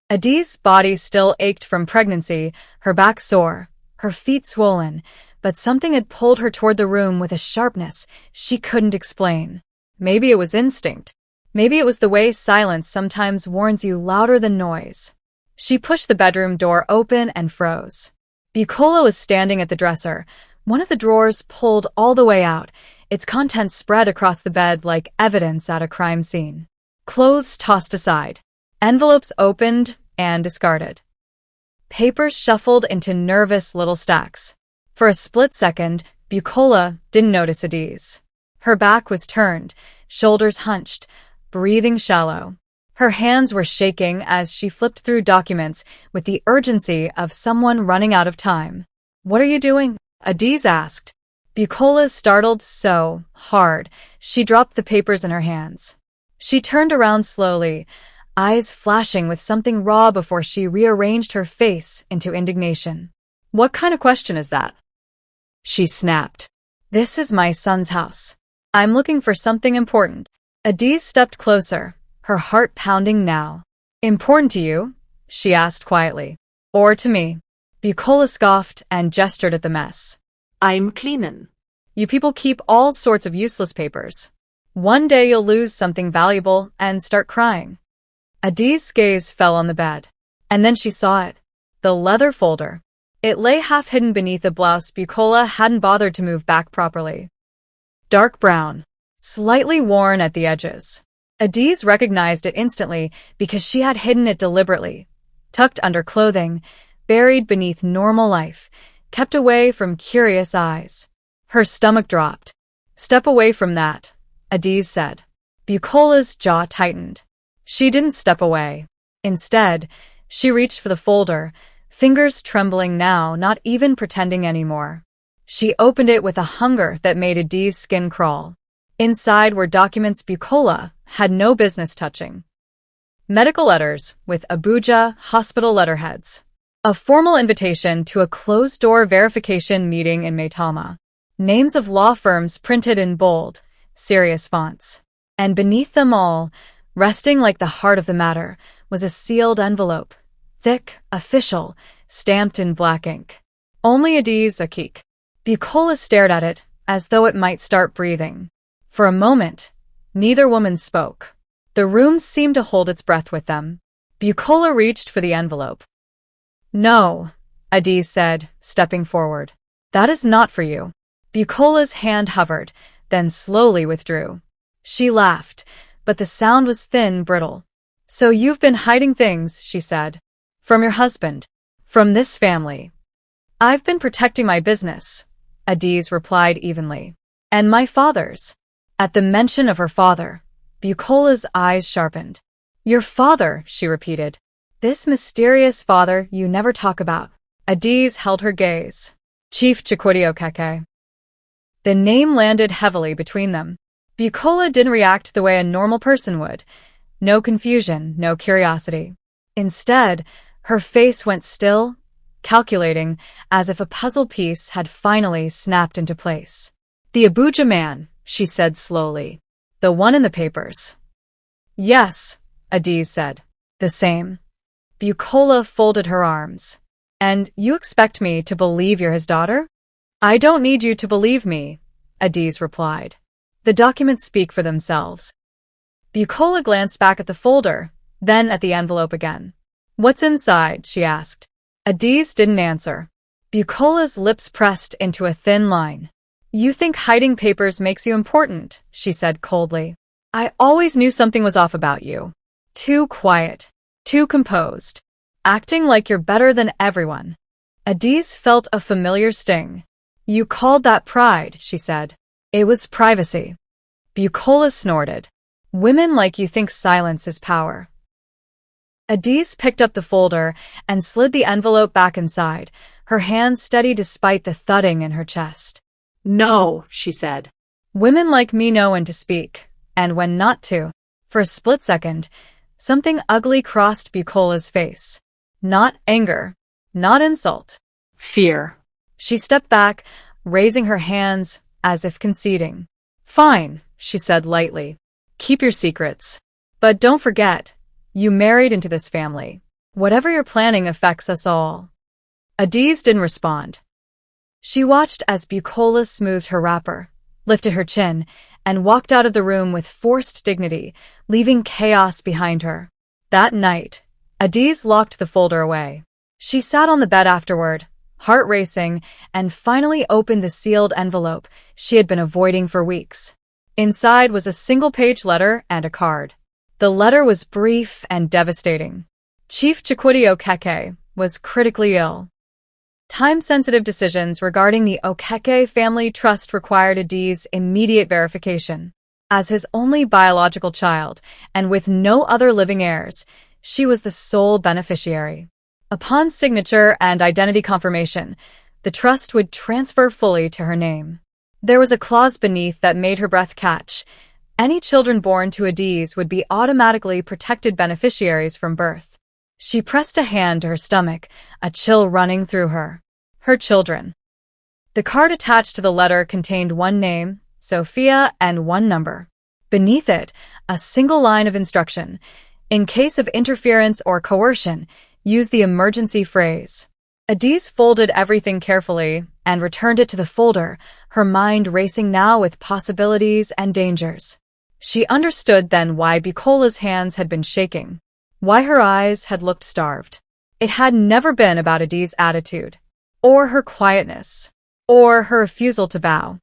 Adaeze's body still ached from pregnancy, her back sore, her feet swollen, but something had pulled her toward the room with a sharpness she couldn't explain. Maybe it was instinct. Maybe it was the way silence sometimes warns you louder than noise. She pushed the bedroom door open and froze. Bucola was standing at the dresser, one of the drawers pulled all the way out, its contents spread across the bed like evidence at a crime scene. Clothes tossed aside. Envelopes opened and discarded. Papers shuffled into nervous little stacks. For a split second, Bucola didn't notice Adaeze. Her back was turned, shoulders hunched, breathing shallow. Her hands were shaking as she flipped through documents with the urgency of someone running out of time. "What are you doing?" Adaeze asked. Bucola startled so hard, she dropped the papers in her hands. She turned around slowly, eyes flashing with something raw before she rearranged her face into indignation. "What kind of question is that?" She snapped. "This is my son's house. I'm looking for something important." Adaeze stepped closer, her heart pounding now. "Important to you?" she asked quietly. "Or to me?" Bucola scoffed and gestured at the mess. I'm cleanin'. "You people keep all sorts of useless papers. One day you'll lose something valuable and start crying." Adaeze's gaze fell on the bed. And then she saw it. The leather folder. It lay half-hidden beneath a blouse Bucola hadn't bothered to move back properly. Dark brown, slightly worn at the edges. Adaeze recognized it instantly because she had hidden it deliberately, tucked under clothing, buried beneath normal life, kept away from curious eyes. Her stomach dropped. "Step away from that," Adaeze said. Bucola's jaw tightened. She didn't step away. Instead, she reached for the folder, fingers trembling now, not even pretending anymore. She opened it with a hunger that made Adaeze's skin crawl. Inside were documents Bukola had no business touching. Medical letters with Abuja hospital letterheads. A formal invitation to a closed-door verification meeting in Maitama. Names of law firms printed in bold, serious fonts. And beneath them all, resting like the heart of the matter, was a sealed envelope. Thick, official, stamped in black ink. Only Adaeze Akik. Bukola stared at it, as though it might start breathing. For a moment, neither woman spoke. The room seemed to hold its breath with them. Bukola reached for the envelope. "No," Adaeze said, stepping forward. "That is not for you." Bukola's hand hovered, then slowly withdrew. She laughed, but the sound was thin, brittle. "So you've been hiding things," she said. "From your husband. From this family." "I've been protecting my business," Adaeze replied evenly. "And my father's." At the mention of her father, Bukola's eyes sharpened. "Your father," she repeated. "This mysterious father you never talk about." Adaeze held her gaze. Chief Chikwudi Okeke. The name landed heavily between them. Bukola didn't react the way a normal person would. No confusion, no curiosity. Instead, her face went still, calculating, as if a puzzle piece had finally snapped into place. "The Abuja man," she said slowly. "The one in the papers." "Yes," Adaeze said. "The same." Bukola folded her arms. "And you expect me to believe you're his daughter?" "I don't need you to believe me," Adaeze replied. "The documents speak for themselves." Bukola glanced back at the folder, then at the envelope again. "What's inside?" she asked. Adaeze didn't answer. Bukola's lips pressed into a thin line. "You think hiding papers makes you important," she said coldly. "I always knew something was off about you. Too quiet. Too composed. Acting like you're better than everyone." Adaeze felt a familiar sting. "You called that pride," she said. "It was privacy." Bukola snorted. "Women like you think silence is power." Adaeze picked up the folder and slid the envelope back inside, her hands steady despite the thudding in her chest. "No," she said. "Women like me know when to speak, and when not to." For a split second, something ugly crossed Bukola's face. Not anger, not insult. Fear. She stepped back, raising her hands as if conceding. "Fine," she said lightly. "Keep your secrets. But don't forget, you married into this family. Whatever you're planning affects us all." Adaeze didn't respond. She watched as Bukola smoothed her wrapper, lifted her chin, and walked out of the room with forced dignity, leaving chaos behind her. That night, Adaeze locked the folder away. She sat on the bed afterward, heart racing, and finally opened the sealed envelope she had been avoiding for weeks. Inside was a single-page letter and a card. The letter was brief and devastating. Chief Chikwudi Okeke was critically ill. Time-sensitive decisions regarding the Okeke family trust required Adaeze's immediate verification. As his only biological child, and with no other living heirs, she was the sole beneficiary. Upon signature and identity confirmation, the trust would transfer fully to her name. There was a clause beneath that made her breath catch. Any children born to Adaeze would be automatically protected beneficiaries from birth. She pressed a hand to her stomach, a chill running through her. Her children. The card attached to the letter contained one name, Sophia, and one number. Beneath it, a single line of instruction. In case of interference or coercion, use the emergency phrase. Adaeze folded everything carefully and returned it to the folder, her mind racing now with possibilities and dangers. She understood then why Bukola's hands had been shaking, why her eyes had looked starved. It had never been about Adaeze's attitude, or her quietness, or her refusal to bow.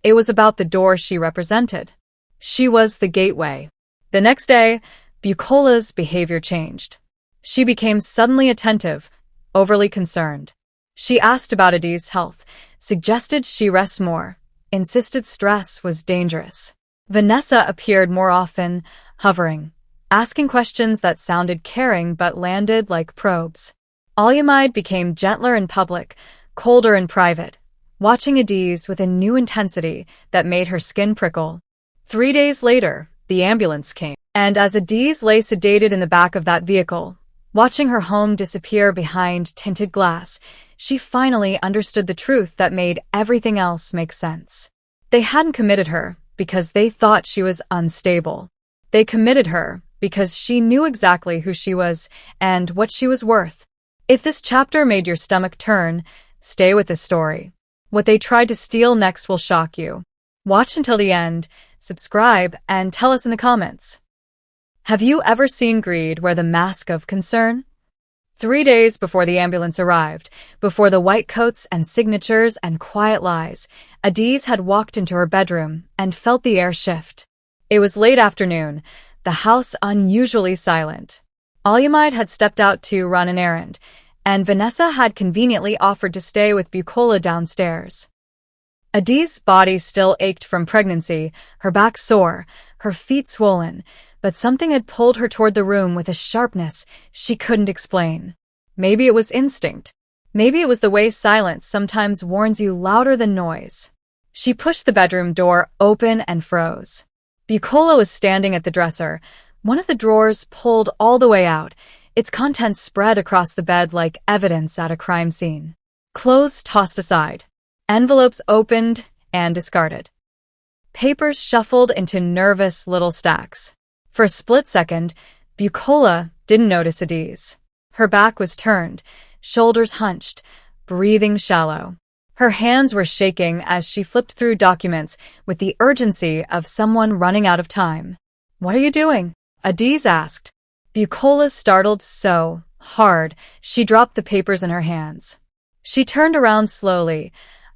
It was about the door she represented. She was the gateway. The next day, Bukola's behavior changed. She became suddenly attentive, overly concerned. She asked about Adaeze's health, suggested she rest more, insisted stress was dangerous. Vanessa appeared more often, hovering, asking questions that sounded caring but landed like probes. Alyamide became gentler in public, colder in private, watching Adaeze with a new intensity that made her skin prickle. 3 days later, the ambulance came, and as Adaeze lay sedated in the back of that vehicle, watching her home disappear behind tinted glass, she finally understood the truth that made everything else make sense. They hadn't committed her because they thought she was unstable. They committed her because she knew exactly who she was and what she was worth. If this chapter made your stomach turn, stay with this story. What they tried to steal next will shock you. Watch until the end, subscribe, and tell us in the comments. Have you ever seen greed wear the mask of concern? 3 days before the ambulance arrived, before the white coats and signatures and quiet lies, Adaeze had walked into her bedroom and felt the air shift. It was late afternoon, the house unusually silent. Alyamide had stepped out to run an errand, and Vanessa had conveniently offered to stay with Bucola downstairs. Adaze's body still ached from pregnancy, her back sore, her feet swollen, but something had pulled her toward the room with a sharpness she couldn't explain. Maybe it was instinct. Maybe it was the way silence sometimes warns you louder than noise. She pushed the bedroom door open and froze. Bucola was standing at the dresser, one of the drawers pulled all the way out, its contents spread across the bed like evidence at a crime scene. Clothes tossed aside, envelopes opened and discarded. Papers shuffled into nervous little stacks. For a split second, Bucola didn't notice Adaeze. Her back was turned, shoulders hunched, breathing shallow. Her hands were shaking as she flipped through documents with the urgency of someone running out of time. "What are you doing?" Adaeze asked. Bucola startled so hard she dropped the papers in her hands. She turned around slowly,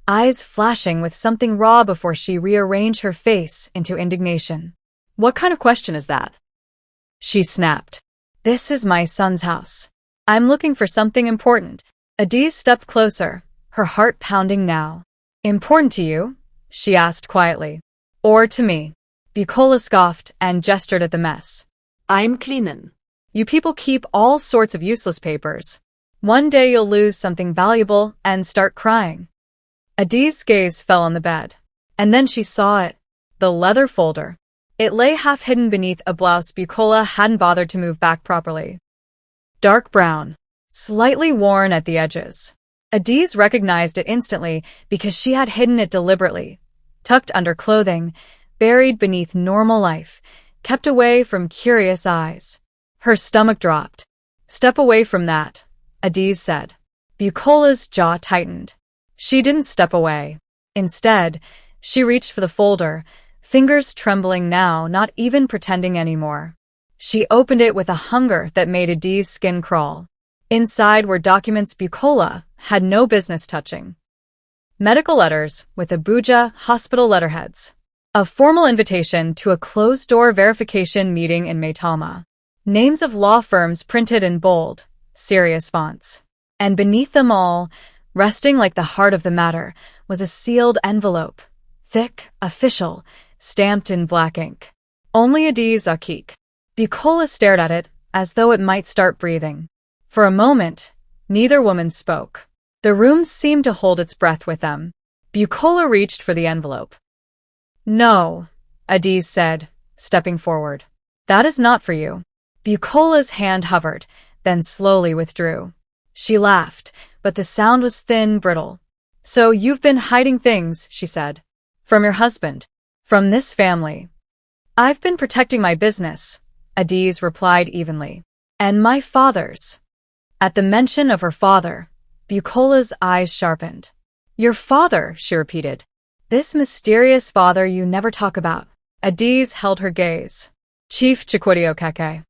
eyes flashing with something raw before she rearranged her face into indignation. "What kind of question is that?" she snapped. "This is my son's house. I'm looking for something important." Adaeze stepped closer, her heart pounding now. "Important to you?" she asked quietly. "Or to me?" Bucola scoffed and gestured at the mess. I'm cleanin'. "You people keep all sorts of useless papers. One day you'll lose something valuable and start crying." Adaze's gaze fell on the bed. And then she saw it. The leather folder. It lay half-hidden beneath a blouse Bucola hadn't bothered to move back properly. Dark brown, slightly worn at the edges. Adaeze recognized it instantly because she had hidden it deliberately, tucked under clothing, buried beneath normal life, kept away from curious eyes. Her stomach dropped. "Step away from that," Adaeze said. Bucola's jaw tightened. She didn't step away. Instead, she reached for the folder, fingers trembling now, not even pretending anymore. She opened it with a hunger that made Adaze's skin crawl. Inside were documents Bucola had no business touching. Medical letters with Abuja hospital letterheads. A formal invitation to a closed-door verification meeting in Maitama. Names of law firms printed in bold, serious fonts. And beneath them all, resting like the heart of the matter, was a sealed envelope. Thick, official, stamped in black ink. Only Adaeze Akik. Bucola stared at it as though it might start breathing. For a moment, neither woman spoke. The room seemed to hold its breath with them. Bucola reached for the envelope. "No," Adaeze said, stepping forward. "That is not for you." Bucola's hand hovered, then slowly withdrew. She laughed, but the sound was thin, brittle. "So you've been hiding things," she said. "From your husband. From this family." "I've been protecting my business," Adaeze replied evenly. "And my father's." At the mention of her father, Bucola's eyes sharpened. "Your father," she repeated. "This mysterious father you never talk about." Adaeze held her gaze. "Chief Chikwadio Keke."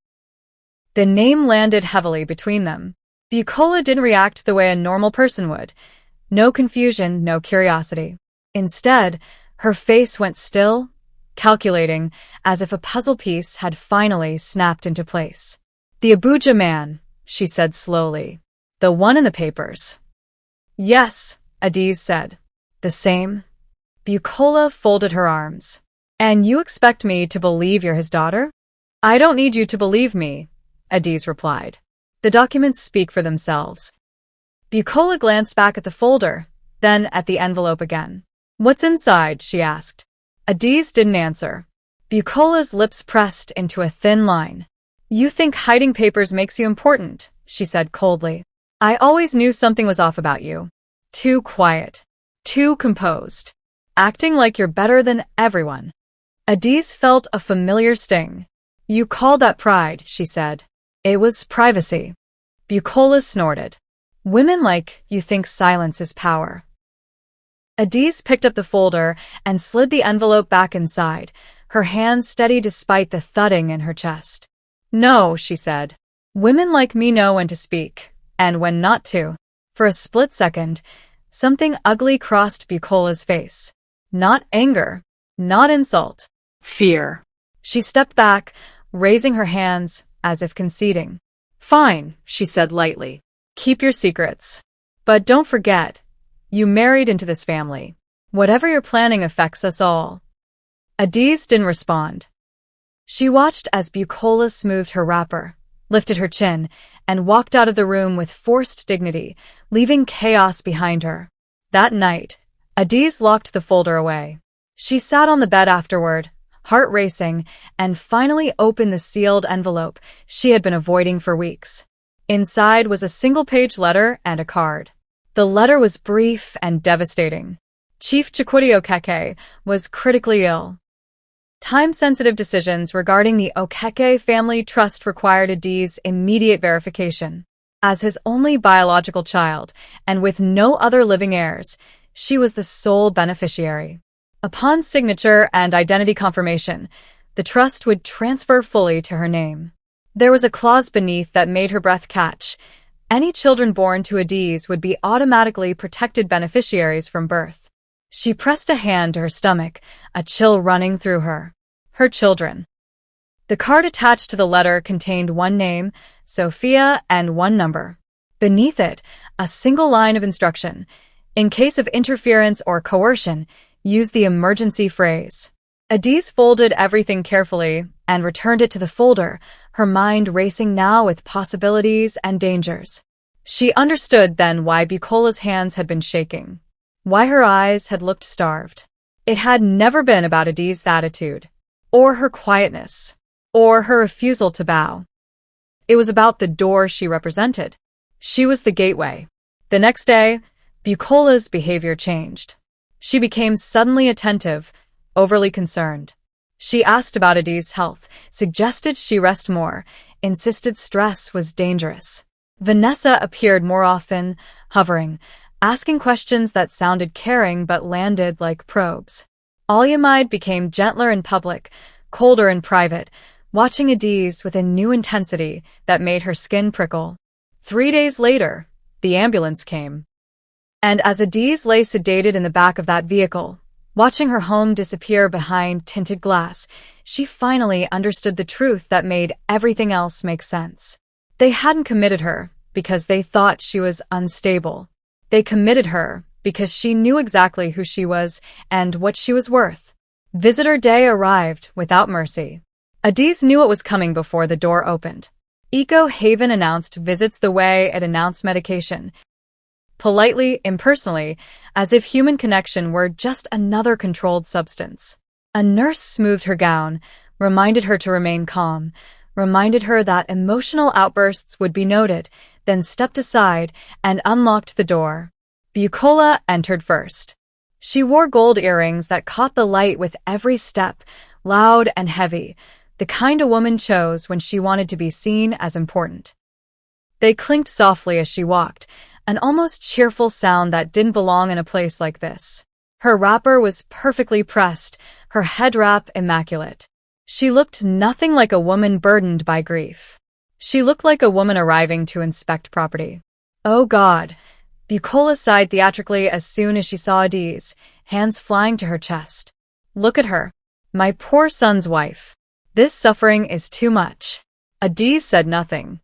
The name landed heavily between them. Bucola didn't react the way a normal person would. No confusion, no curiosity. Instead, her face went still, calculating, as if a puzzle piece had finally snapped into place. "The Abuja man," she said slowly. "The one in the papers." "Yes," Adaeze said. "The same?" Bucola folded her arms. "And you expect me to believe you're his daughter?" I don't need you to believe me, Adaeze replied. The documents speak for themselves. Bucola glanced back at the folder, then at the envelope again. What's inside? She asked. Adaeze didn't answer. Bucola's lips pressed into a thin line. You think hiding papers makes you important, she said coldly. I always knew something was off about you. Too quiet. Too composed. Acting like you're better than everyone. Adaeze felt a familiar sting. You called that pride, she said. It was privacy. Bucola snorted. Women like you think silence is power. Adaeze picked up the folder and slid the envelope back inside, her hands steady despite the thudding in her chest. No, she said. Women like me know when to speak, and when not to. For a split second, something ugly crossed Bucola's face. Not anger, not insult. Fear. She stepped back, raising her hands as if conceding. Fine, she said lightly. Keep your secrets. But don't forget, you married into this family. Whatever you're planning affects us all. Adaeze didn't respond. She watched as Bucola smoothed her wrapper, lifted her chin, and walked out of the room with forced dignity, leaving chaos behind her. That night, Adaeze locked the folder away. She sat on the bed afterward, heart racing, and finally opened the sealed envelope she had been avoiding for weeks. Inside was a single-page letter and a card. The letter was brief and devastating. Chief Chikwudi Okeke was critically ill. Time-sensitive decisions regarding the Okeke family trust required Adaeze's immediate verification. As his only biological child, and with no other living heirs, she was the sole beneficiary. Upon signature and identity confirmation, the trust would transfer fully to her name. There was a clause beneath that made her breath catch. Any children born to Adaeze would be automatically protected beneficiaries from birth. She pressed a hand to her stomach, a chill running through her. Her children. The card attached to the letter contained one name, Sophia, and one number. Beneath it, a single line of instruction. In case of interference or coercion, use the emergency phrase. Adaeze folded everything carefully and returned it to the folder, her mind racing now with possibilities and dangers. She understood then why Bucola's hands had been shaking, why her eyes had looked starved. It had never been about Adaeze's attitude, or her quietness, or her refusal to bow. It was about the door she represented. She was the gateway. The next day, Bucola's behavior changed. She became suddenly attentive, overly concerned. She asked about Adaeze's health, suggested she rest more, insisted stress was dangerous. Vanessa appeared more often, hovering, asking questions that sounded caring but landed like probes. Alyamide became gentler in public, colder in private, watching Adaeze with a new intensity that made her skin prickle. 3 days later, the ambulance came. And as Adaeze lay sedated in the back of that vehicle, watching her home disappear behind tinted glass, she finally understood the truth that made everything else make sense. They hadn't committed her because they thought she was unstable. They committed her because she knew exactly who she was and what she was worth. Visitor day arrived without mercy. Adaeze knew it was coming before the door opened. Eco Haven announced visits the way it announced medication. Politely, impersonally, as if human connection were just another controlled substance. A nurse smoothed her gown, reminded her to remain calm, reminded her that emotional outbursts would be noted, then stepped aside and unlocked the door. Bucola entered first. She wore gold earrings that caught the light with every step, loud and heavy, the kind a woman chose when she wanted to be seen as important. They clinked softly as she walked, an almost cheerful sound that didn't belong in a place like this. Her wrapper was perfectly pressed, her head wrap immaculate. She looked nothing like a woman burdened by grief. She looked like a woman arriving to inspect property. Oh God! Bucola sighed theatrically as soon as she saw Adaeze, hands flying to her chest. Look at her. My poor son's wife. This suffering is too much. Adaeze said nothing.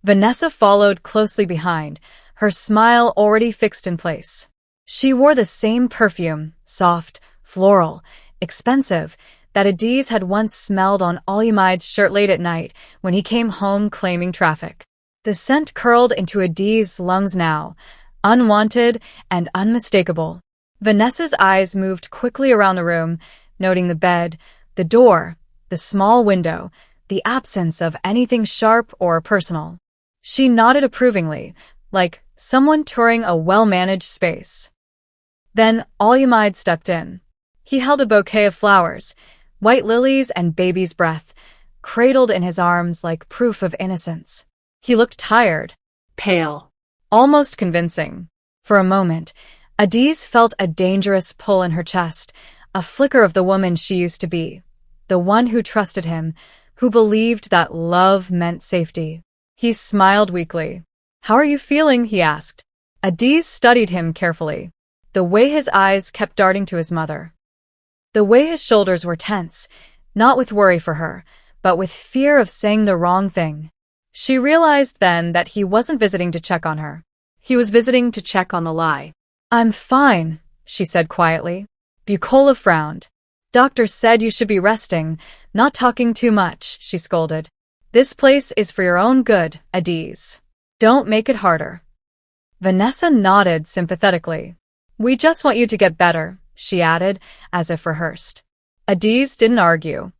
Vanessa followed closely behind, her smile already fixed in place. She wore the same perfume, soft, floral, expensive, that Adaeze had once smelled on Olymide's shirt late at night when he came home claiming traffic. The scent curled into Adaeze's lungs now, unwanted and unmistakable. Vanessa's eyes moved quickly around the room, noting the bed, the door, the small window, the absence of anything sharp or personal. She nodded approvingly, like someone touring a well-managed space. Then Olymide stepped in. He held a bouquet of flowers, white lilies and baby's breath, cradled in his arms like proof of innocence. He looked tired, Pale. almost convincing. For a moment, Adaeze felt a dangerous pull in her chest, a flicker of the woman she used to be, the one who trusted him, who believed that love meant safety. He smiled weakly. "How are you feeling?" he asked. Adaeze studied him carefully, the way his eyes kept darting to his mother. The way his shoulders were tense, not with worry for her, but with fear of saying the wrong thing. She realized then that he wasn't visiting to check on her. He was visiting to check on the lie. "I'm fine," she said quietly. Bucola frowned. "Doctor said you should be resting, not talking too much," she scolded. "This place is for your own good, Adaeze. Don't make it harder." Vanessa nodded sympathetically. "We just want you to get better," she added, as if rehearsed. Adaeze didn't argue.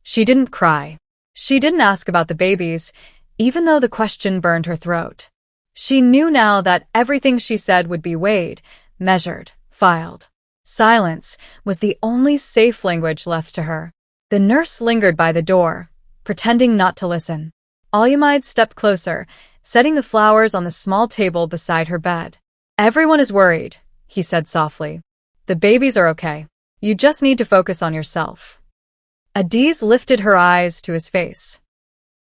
She didn't cry. She didn't ask about the babies, even though the question burned her throat. She knew now that everything she said would be weighed, measured, filed. Silence was the only safe language left to her. The nurse lingered by the door, pretending not to listen. Olymide stepped closer, setting the flowers on the small table beside her bed. "Everyone is worried," he said softly. "The babies are okay. You just need to focus on yourself." Adaeze lifted her eyes to his face.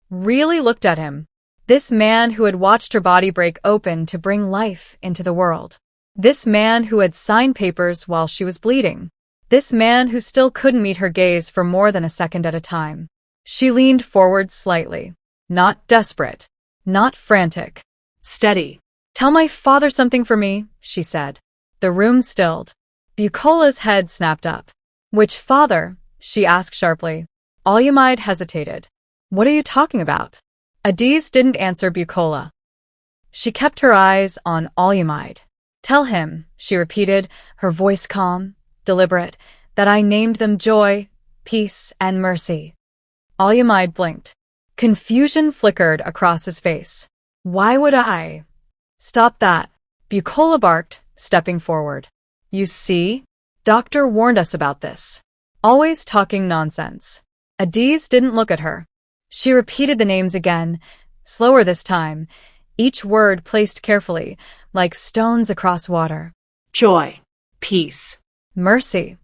Really looked at him. This man who had watched her body break open to bring life into the world. This man who had signed papers while she was bleeding. This man who still couldn't meet her gaze for more than a second at a time. She leaned forward slightly. Not desperate. Not frantic. Steady. "Tell my father something for me," she said. The room stilled. Bucola's head snapped up. "Which father?" she asked sharply. Olymide hesitated. "What are you talking about?" Adaeze didn't answer Bucola. She kept her eyes on Olymide. "Tell him," she repeated, her voice calm, deliberate, "that I named them joy, peace, and mercy." Olymide blinked. Confusion flickered across his face. "Why would I?" "Stop that," Bucola barked, stepping forward. "You see? Doctor warned us about this. Always talking nonsense." Adaeze didn't look at her. She repeated the names again, slower this time, each word placed carefully, like stones across water. Joy. Peace. Mercy.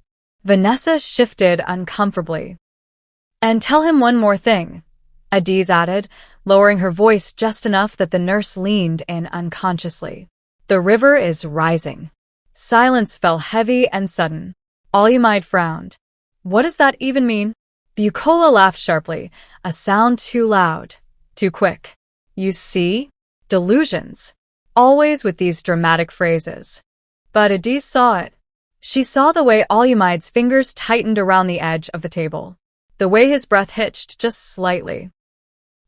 Vanessa shifted uncomfortably. "And tell him one more thing," Adaeze added, lowering her voice just enough that the nurse leaned in unconsciously. "The river is rising." Silence fell heavy and sudden. Olymide frowned. "What does that even mean?" Bucola laughed sharply, a sound too loud, too quick. "You see? Delusions. Always with these dramatic phrases." But Adaeze saw it. She saw the way Olymide's fingers tightened around the edge of the table. The way his breath hitched just slightly.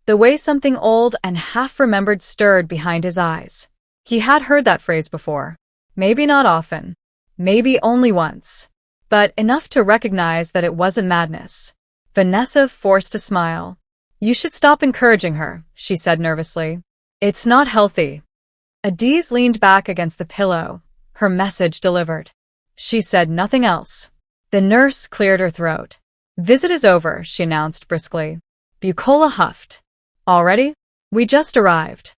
The way something old and half-remembered stirred behind his eyes. He had heard that phrase before. Maybe not often. Maybe only once. But enough to recognize that it wasn't madness. Vanessa forced a smile. "You should stop encouraging her," she said nervously. "It's not healthy." Adaeze leaned back against the pillow, her message delivered. She said nothing else. The nurse cleared her throat. "Visit is over," she announced briskly. Bucola huffed. "Already? We just arrived."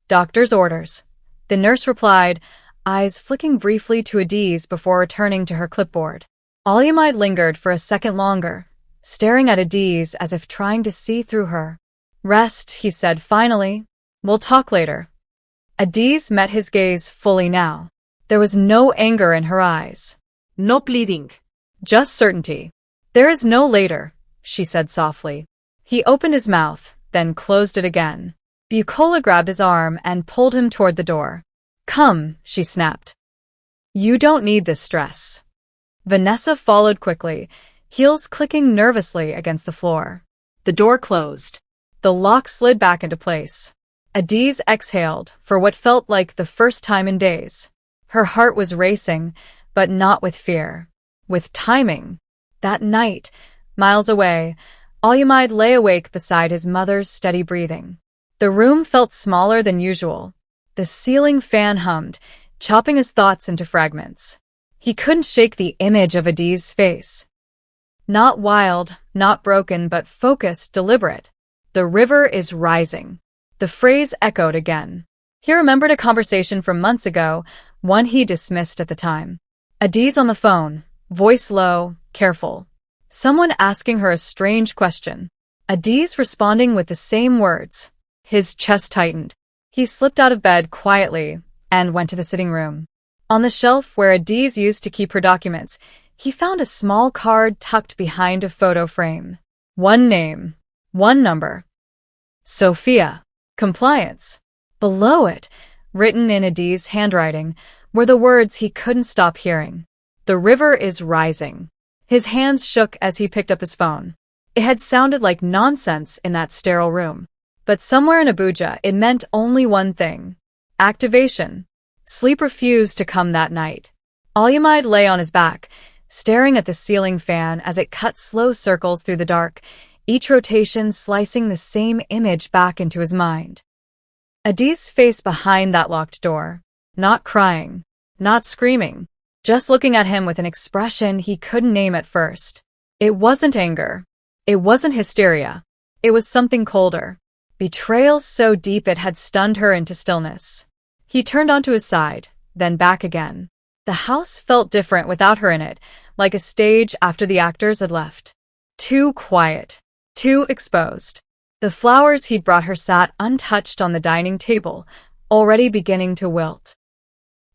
"Doctor's orders," the nurse replied, eyes flicking briefly to Adaeze before returning to her clipboard. Olymide lingered for a second longer, staring at Adaeze as if trying to see through her. "Rest," he said finally. "We'll talk later." Adaeze met his gaze fully now. There was no anger in her eyes. No pleading. Just certainty. "There is no later," she said softly. He opened his mouth, then closed it again. Bucola grabbed his arm and pulled him toward the door. "Come," she snapped. "You don't need this stress." Vanessa followed quickly. heels clicking nervously against the floor. The door closed. The lock slid back into place. Adaeze exhaled for what felt like the first time in days. Her heart was racing, but not with fear. With timing. That night, miles away, Adaeze lay awake beside his mother's steady breathing. The room felt smaller than usual. The ceiling fan hummed, chopping his thoughts into fragments. He couldn't shake the image of Adaeze's face. Not wild, not broken, but focused, deliberate. The river is rising. The phrase echoed again. He remembered a conversation from months ago, one he dismissed at the time. Adaeze on the phone, voice low, careful. Someone asking her a strange question. Adaeze responding with the same words. His chest tightened. He slipped out of bed quietly and went to the sitting room. On the shelf where Adaeze used to keep her documents, he found a small card tucked behind a photo frame. One name, one number. Sophia. Compliance. Below it, written in Adaeze's handwriting, were the words he couldn't stop hearing. The river is rising. His hands shook as he picked up his phone. It had sounded like nonsense in that sterile room. But somewhere in Abuja, it meant only one thing. Activation. Sleep refused to come that night. Adaeze lay on his back, staring at the ceiling fan as it cut slow circles through the dark, each rotation slicing the same image back into his mind. Adaeze's face behind that locked door. Not crying. Not screaming. Just looking at him with an expression he couldn't name at first. It wasn't anger. It wasn't hysteria. It was something colder. Betrayal so deep it had stunned her into stillness. He turned onto his side, then back again. The house felt different without her in it, like a stage after the actors had left. Too quiet. Too exposed. The flowers he'd brought her sat untouched on the dining table, already beginning to wilt.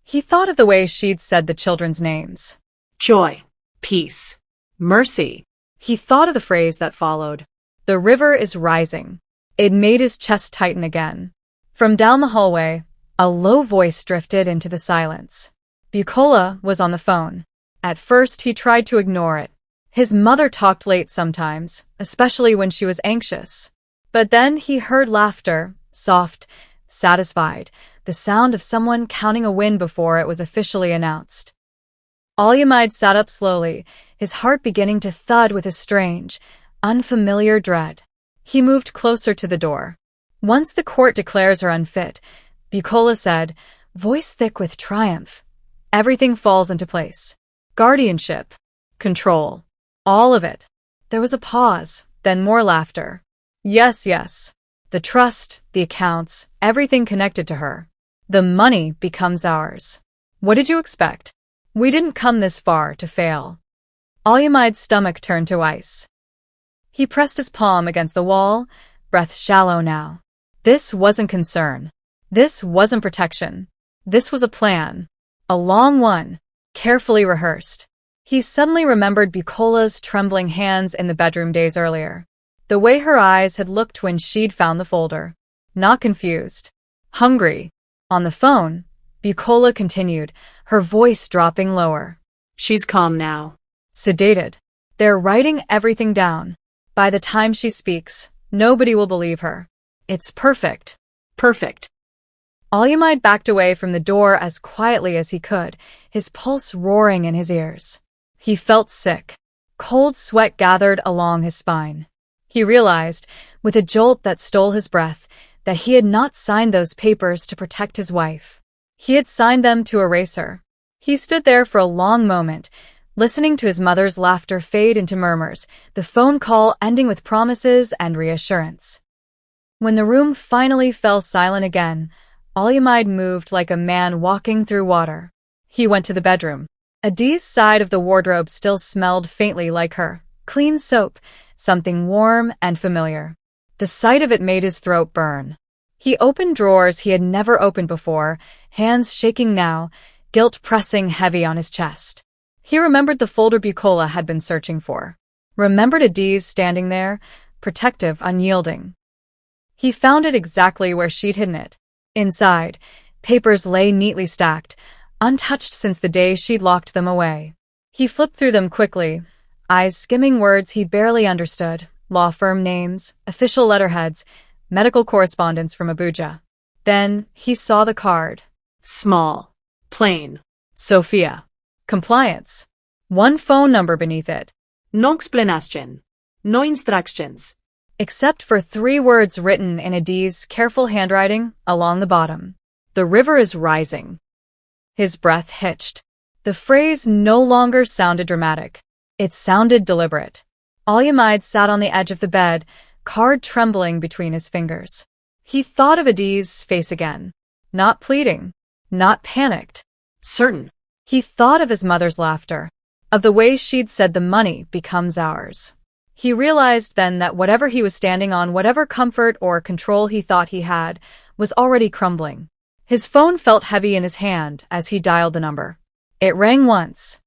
He thought of the way she'd said the children's names. Joy. Peace. Mercy. He thought of the phrase that followed. The river is rising. It made his chest tighten again. From down the hallway, a low voice drifted into the silence. Bukola was on the phone. At first, he tried to ignore it. His mother talked late sometimes, especially when she was anxious. But then he heard laughter, soft, satisfied, the sound of someone counting a win before it was officially announced. Adaeze sat up slowly, his heart beginning to thud with a strange, unfamiliar dread. He moved closer to the door. Once the court declares her unfit, Bukola said, voice thick with triumph. Everything falls into place. Guardianship. Control. All of it. There was a pause, then more laughter. Yes, yes. The trust, the accounts, everything connected to her. The money becomes ours. What did you expect? We didn't come this far to fail. Adaeze's stomach turned to ice. He pressed his palm against the wall, breath shallow now. This wasn't concern. This wasn't protection. This was a plan. A long one, carefully rehearsed. He suddenly remembered Bukola's trembling hands in the bedroom days earlier. The way her eyes had looked when she'd found the folder. Not confused. Hungry. On the phone, Bukola continued, her voice dropping lower. She's calm now. Sedated. They're writing everything down. By the time she speaks, nobody will believe her. It's perfect. Perfect. Adaeze backed away from the door as quietly as he could, his pulse roaring in his ears. He felt sick. Cold sweat gathered along his spine. He realized, with a jolt that stole his breath, that he had not signed those papers to protect his wife. He had signed them to erase her. He stood there for a long moment, listening to his mother's laughter fade into murmurs, the phone call ending with promises and reassurance. When the room finally fell silent again, Adaeze moved like a man walking through water. He went to the bedroom. Adaeze's side of the wardrobe still smelled faintly like her. Clean soap, something warm and familiar. The sight of it made his throat burn. He opened drawers he had never opened before, hands shaking now, guilt pressing heavy on his chest. He remembered the folder Bukola had been searching for. Remembered Adaeze standing there, protective, unyielding. He found it exactly where she'd hidden it. Inside, papers lay neatly stacked, untouched since the day she'd locked them away. He flipped through them quickly, eyes skimming words he barely understood, law firm names, official letterheads, medical correspondence from Abuja. Then he saw the card. Small. Plain. Sophia. Compliance. One phone number beneath it. No explanation. No instructions. Except for 3 words written in Adaeze's careful handwriting along the bottom. The river is rising. His breath hitched. The phrase no longer sounded dramatic. It sounded deliberate. Alyamide sat on the edge of the bed, card trembling between his fingers. He thought of Adaeze's face again. Not pleading. Not panicked. Certain. He thought of his mother's laughter. Of the way she'd said the money becomes ours. He realized then that whatever he was standing on, whatever comfort or control he thought he had, was already crumbling. His phone felt heavy in his hand as he dialed the number. It rang once.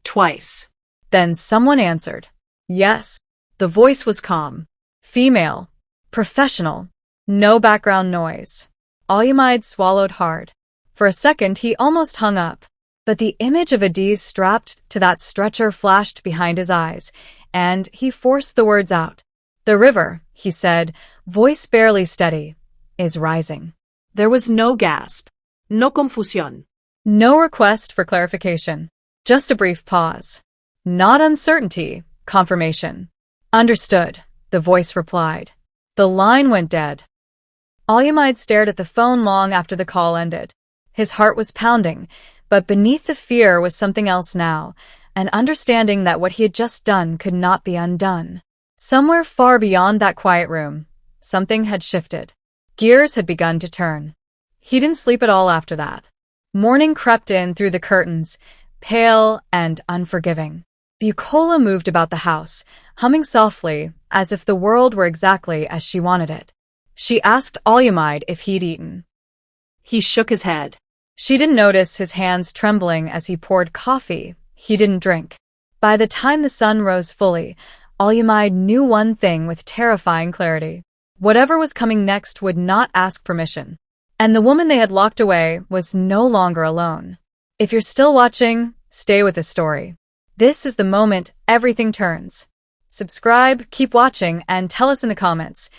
Twice. Then someone answered. Yes. The voice was calm. Female. Professional. No background noise. Alyamide swallowed hard. For a second he almost hung up. But the image of Adaeze strapped to that stretcher flashed behind his eyes, and he forced the words out. The river, he said, voice barely steady, is rising. There was no gasp. No confusion. No request for clarification. Just a brief pause. Not uncertainty, confirmation. Understood, the voice replied. The line went dead. Alyamide stared at the phone long after the call ended. His heart was pounding, but beneath the fear was something else now, an understanding that what he had just done could not be undone. Somewhere far beyond that quiet room, something had shifted. Gears had begun to turn. He didn't sleep at all after that. Morning crept in through the curtains, pale and unforgiving. Bucola moved about the house, humming softly, as if the world were exactly as she wanted it. She asked Alyamide if he'd eaten. He shook his head. She didn't notice his hands trembling as he poured coffee. He didn't drink. By the time the sun rose fully, Alyamide knew one thing with terrifying clarity. Whatever was coming next would not ask permission. And the woman they had locked away was no longer alone. If you're still watching, stay with the story. This is the moment everything turns. Subscribe, keep watching, and tell us in the comments.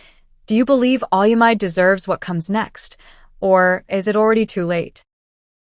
Do you believe Alyamide deserves what comes next? Or is it already too late?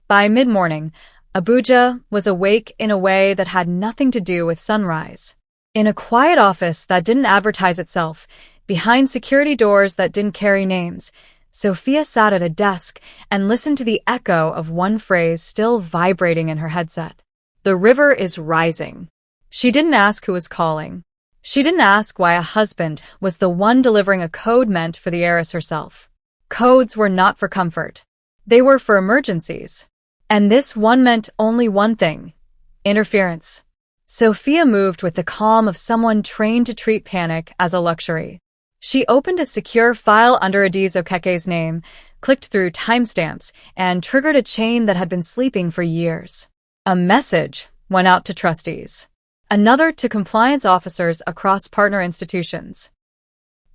By mid-morning, Abuja was awake in a way that had nothing to do with sunrise. In a quiet office that didn't advertise itself, behind security doors that didn't carry names, Sophia sat at a desk and listened to the echo of one phrase still vibrating in her headset. The river is rising. She didn't ask who was calling. She didn't ask why a husband was the one delivering a code meant for the heiress herself. Codes were not for comfort. They were for emergencies. And this one meant only one thing: interference. Sophia moved with the calm of someone trained to treat panic as a luxury. She opened a secure file under Adaeze Okeke's name, clicked through timestamps, and triggered a chain that had been sleeping for years. A message went out to trustees. Another to compliance officers across partner institutions.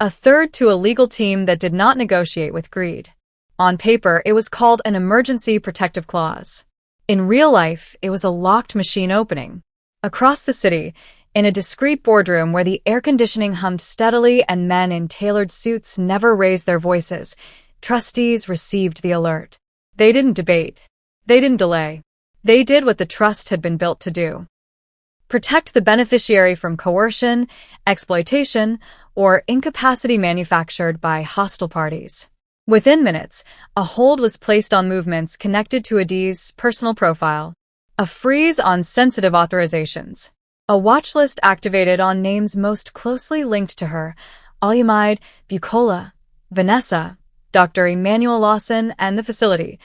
A third to a legal team that did not negotiate with greed. On paper, it was called an emergency protective clause. In real life, it was a locked machine opening. Across the city, in a discreet boardroom where the air conditioning hummed steadily and men in tailored suits never raised their voices, trustees received the alert. They didn't debate. They didn't delay. They did what the trust had been built to do. Protect the beneficiary from coercion, exploitation, or incapacity manufactured by hostile parties. Within minutes, a hold was placed on movements connected to Adaeze's personal profile, a freeze on sensitive authorizations, a watch list activated on names most closely linked to her: Alyamide, Bucola, Vanessa, Dr. Emmanuel Lawson, and the facility,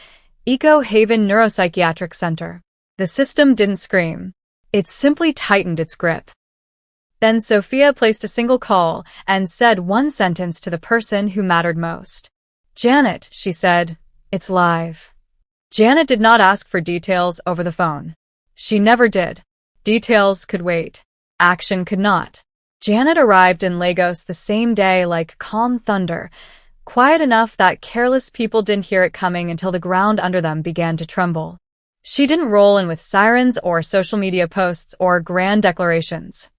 Eco Haven Neuropsychiatric Center. The system didn't scream. It simply tightened its grip. Then Sophia placed a single call and said one sentence to the person who mattered most. "Janet," she said, "it's live." Janet did not ask for details over the phone. She never did. Details could wait. Action could not. Janet arrived in Lagos the same day like calm thunder, quiet enough that careless people didn't hear it coming until the ground under them began to tremble. She didn't roll in with sirens or social media posts or grand declarations.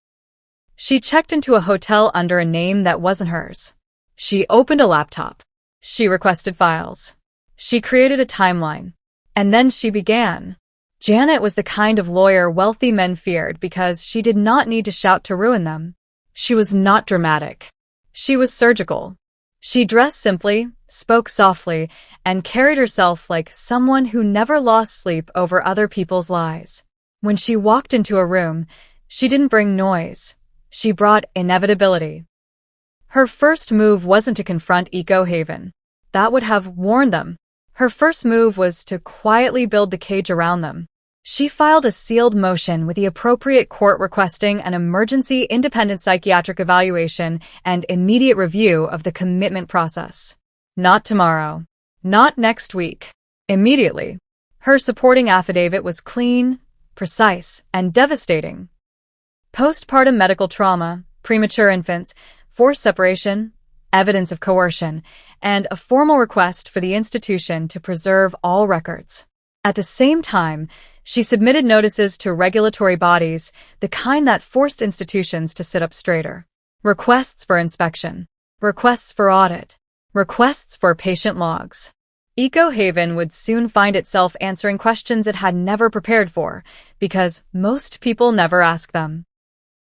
She checked into a hotel under a name that wasn't hers. She opened a laptop. She requested files. She created a timeline. And then she began. Janet was the kind of lawyer wealthy men feared because she did not need to shout to ruin them. She was not dramatic. She was surgical. She dressed simply, spoke softly, and carried herself like someone who never lost sleep over other people's lies. When she walked into a room, she didn't bring noise. She brought inevitability. Her first move wasn't to confront Eco Haven. That would have warned them. Her first move was to quietly build the cage around them. She filed a sealed motion with the appropriate court requesting an emergency independent psychiatric evaluation and immediate review of the commitment process. Not tomorrow. Not next week. Immediately. Her supporting affidavit was clean, precise, and devastating. Postpartum medical trauma, premature infants, forced separation, evidence of coercion, and a formal request for the institution to preserve all records. At the same time, she submitted notices to regulatory bodies, the kind that forced institutions to sit up straighter. Requests for inspection. Requests for audit. Requests for patient logs. Eco Haven would soon find itself answering questions it had never prepared for, because most people never ask them.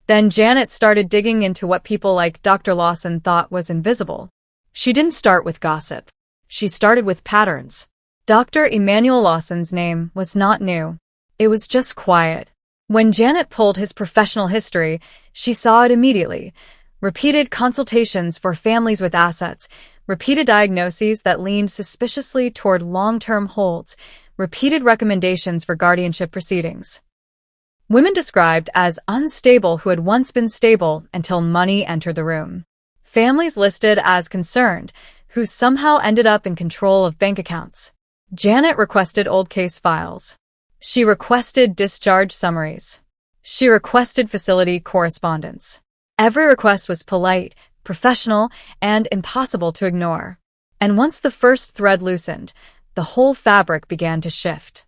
Then Janet started digging into what people like Dr. Lawson thought was invisible. She didn't start with gossip. She started with patterns. Dr. Emmanuel Lawson's name was not new. It was just quiet. When Janet pulled his professional history, she saw it immediately. Repeated consultations for families with assets, repeated diagnoses that leaned suspiciously toward long-term holds, repeated recommendations for guardianship proceedings. Women described as unstable who had once been stable until money entered the room. Families listed as concerned, who somehow ended up in control of bank accounts. Janet requested old case files. She requested discharge summaries. She requested facility correspondence. Every request was polite, professional, and impossible to ignore. And once the first thread loosened, the whole fabric began to shift.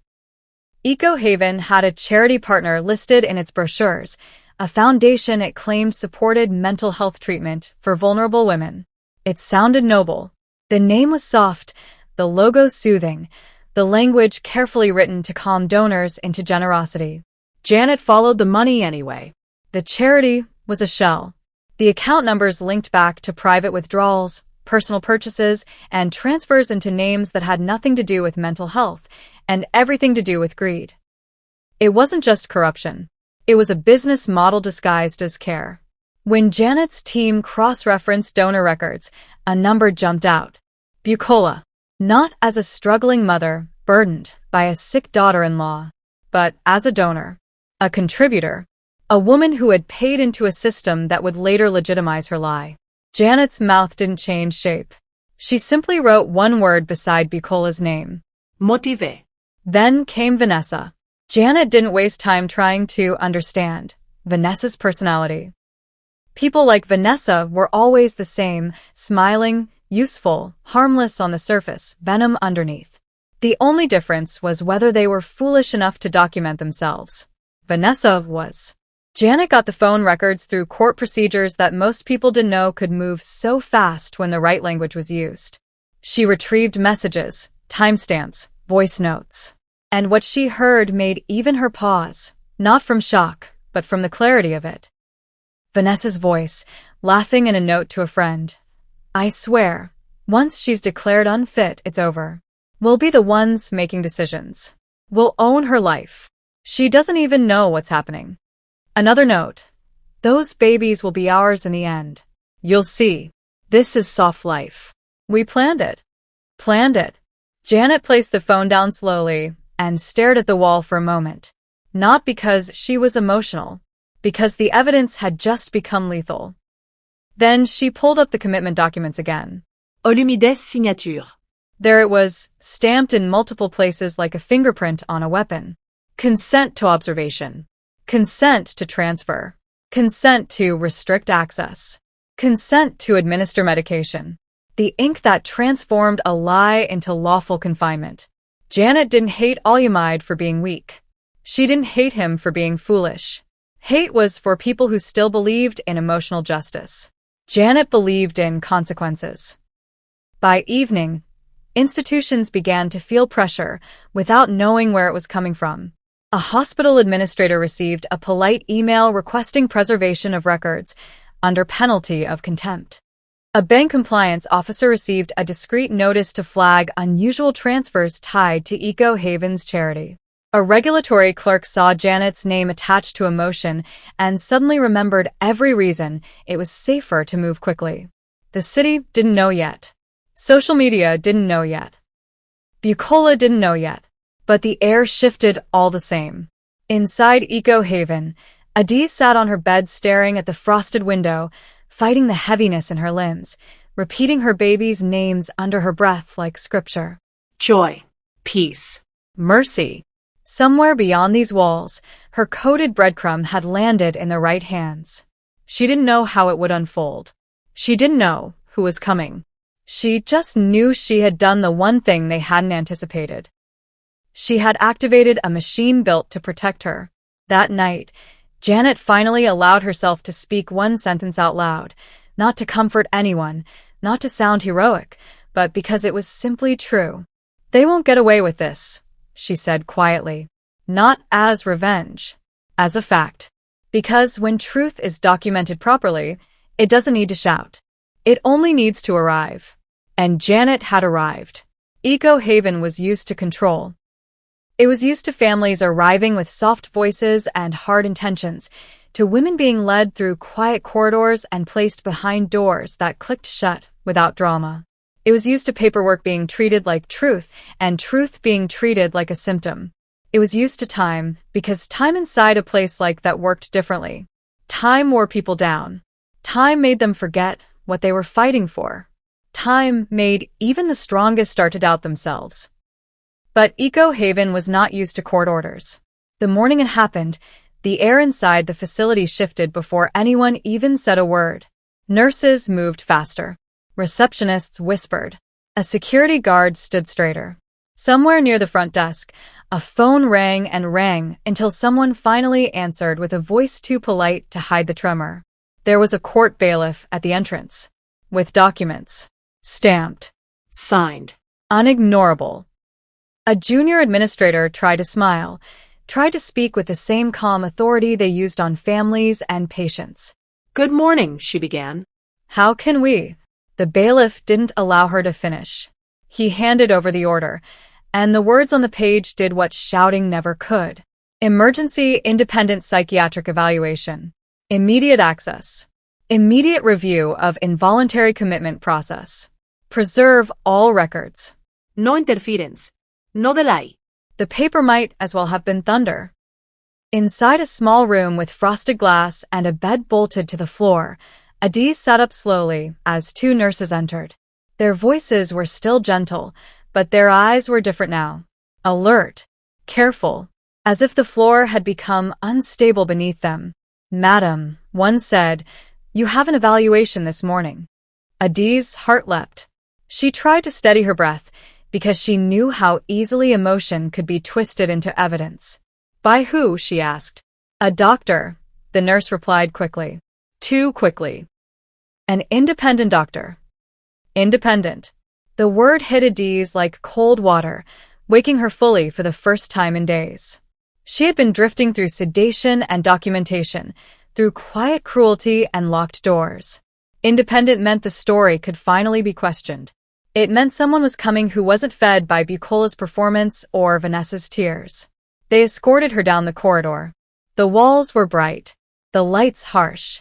Eco Haven had a charity partner listed in its brochures, a foundation it claimed supported mental health treatment for vulnerable women. It sounded noble. The name was soft, the logo soothing, the language carefully written to calm donors into generosity. Janet followed the money anyway. The charity was a shell. The account numbers linked back to private withdrawals, personal purchases, and transfers into names that had nothing to do with mental health and everything to do with greed. It wasn't just corruption. It was a business model disguised as care. When Janet's team cross-referenced donor records, a number jumped out. Bucola. Not as a struggling mother burdened by a sick daughter-in-law, but as a donor, a contributor, a woman who had paid into a system that would later legitimize her lie. Janet's mouth didn't change shape. She simply wrote one word beside Bucola's name. Motive. Then came Vanessa. Janet didn't waste time trying to understand Vanessa's personality. People like Vanessa were always the same, smiling, useful, harmless on the surface, venom underneath. The only difference was whether they were foolish enough to document themselves. Vanessa was. Janet got the phone records through court procedures that most people didn't know could move so fast when the right language was used. She retrieved messages, timestamps, voice notes. And what she heard made even her pause, not from shock, but from the clarity of it. Vanessa's voice, laughing in a note to a friend. I swear, once she's declared unfit, it's over. We'll be the ones making decisions. We'll own her life. She doesn't even know what's happening. Another note. Those babies will be ours in the end. You'll see. This is soft life. We planned it. Planned it. Janet placed the phone down slowly and stared at the wall for a moment. Not because she was emotional, because the evidence had just become lethal. Then she pulled up the commitment documents again. Olumides signature. There it was, stamped in multiple places like a fingerprint on a weapon. Consent to observation. Consent to transfer. Consent to restrict access. Consent to administer medication. The ink that transformed a lie into lawful confinement. Janet didn't hate Olyamide for being weak. She didn't hate him for being foolish. Hate was for people who still believed in emotional justice. Janet believed in consequences. By evening, institutions began to feel pressure without knowing where it was coming from. A hospital administrator received a polite email requesting preservation of records under penalty of contempt. A bank compliance officer received a discreet notice to flag unusual transfers tied to Eco Haven's charity. A regulatory clerk saw Janet's name attached to a motion and suddenly remembered every reason it was safer to move quickly. The city didn't know yet. Social media didn't know yet. Bucola didn't know yet. But the air shifted all the same. Inside Eco Haven, Adaeze sat on her bed staring at the frosted window, fighting the heaviness in her limbs, repeating her baby's names under her breath like scripture. Joy. Peace. Mercy. Somewhere beyond these walls, her coded breadcrumb had landed in the right hands. She didn't know how it would unfold. She didn't know who was coming. She just knew she had done the one thing they hadn't anticipated. She had activated a machine built to protect her. That night, Janet finally allowed herself to speak one sentence out loud, not to comfort anyone, not to sound heroic, but because it was simply true. "They won't get away with this," she said quietly. Not as revenge, as a fact. Because when truth is documented properly, it doesn't need to shout. It only needs to arrive. And Janet had arrived. Eco Haven was used to control. It was used to families arriving with soft voices and hard intentions, to women being led through quiet corridors and placed behind doors that clicked shut without drama. It was used to paperwork being treated like truth and truth being treated like a symptom. It was used to time because time inside a place like that worked differently. Time wore people down. Time made them forget what they were fighting for. Time made even the strongest start to doubt themselves. But Eco Haven was not used to court orders. The morning it happened, the air inside the facility shifted before anyone even said a word. Nurses moved faster. Receptionists whispered. A security guard stood straighter. Somewhere near the front desk, a phone rang and rang until someone finally answered with a voice too polite to hide the tremor. There was a court bailiff at the entrance, with documents. Stamped. Signed. Unignorable. A junior administrator tried to smile, tried to speak with the same calm authority they used on families and patients. "Good morning," she began. "How can we?" The bailiff didn't allow her to finish. He handed over the order, and the words on the page did what shouting never could. Emergency independent psychiatric evaluation. Immediate access. Immediate review of involuntary commitment process. Preserve all records. No interference. No delay. The paper might as well have been thunder. Inside a small room with frosted glass and a bed bolted to the floor, Adaeze sat up slowly as two nurses entered. Their voices were still gentle, but their eyes were different now. Alert. Careful. As if the floor had become unstable beneath them. "Madam," one said, "you have an evaluation this morning." Adaze's heart leapt. She tried to steady her breath, because she knew how easily emotion could be twisted into evidence. "By who?" she asked. "A doctor," the nurse replied quickly. Too quickly. "An independent doctor." Independent. The word hit Adaeze like cold water, waking her fully for the first time in days. She had been drifting through sedation and documentation, through quiet cruelty and locked doors. Independent meant the story could finally be questioned. It meant someone was coming who wasn't fed by Bucola's performance or Vanessa's tears. They escorted her down the corridor. The walls were bright, the lights harsh.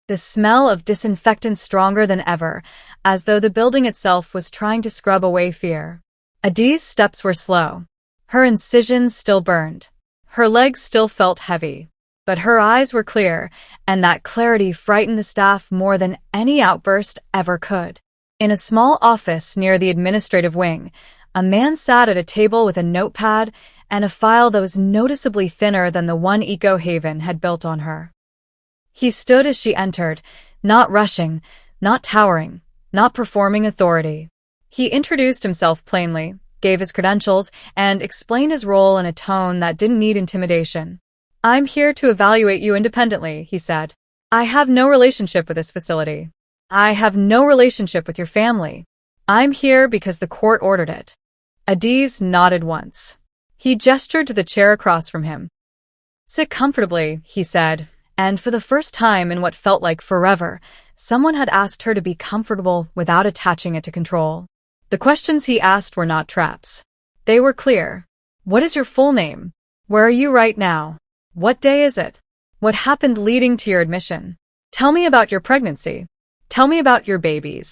The smell of disinfectant stronger than ever, as though the building itself was trying to scrub away fear. Adaze's steps were slow. Her incisions still burned. Her legs still felt heavy. But her eyes were clear, and that clarity frightened the staff more than any outburst ever could. In a small office near the administrative wing, a man sat at a table with a notepad and a file that was noticeably thinner than the one Eco Haven had built on her. He stood as she entered, not rushing, not towering, not performing authority. He introduced himself plainly, gave his credentials, and explained his role in a tone that didn't need intimidation. "I'm here to evaluate you independently," he said. "I have no relationship with this facility. I have no relationship with your family. I'm here because the court ordered it." Adaeze nodded once. He gestured to the chair across from him. "Sit comfortably," he said, and for the first time in what felt like forever, someone had asked her to be comfortable without attaching it to control. The questions he asked were not traps. They were clear. What is your full name? Where are you right now? What day is it? What happened leading to your admission? Tell me about your pregnancy. Tell me about your babies.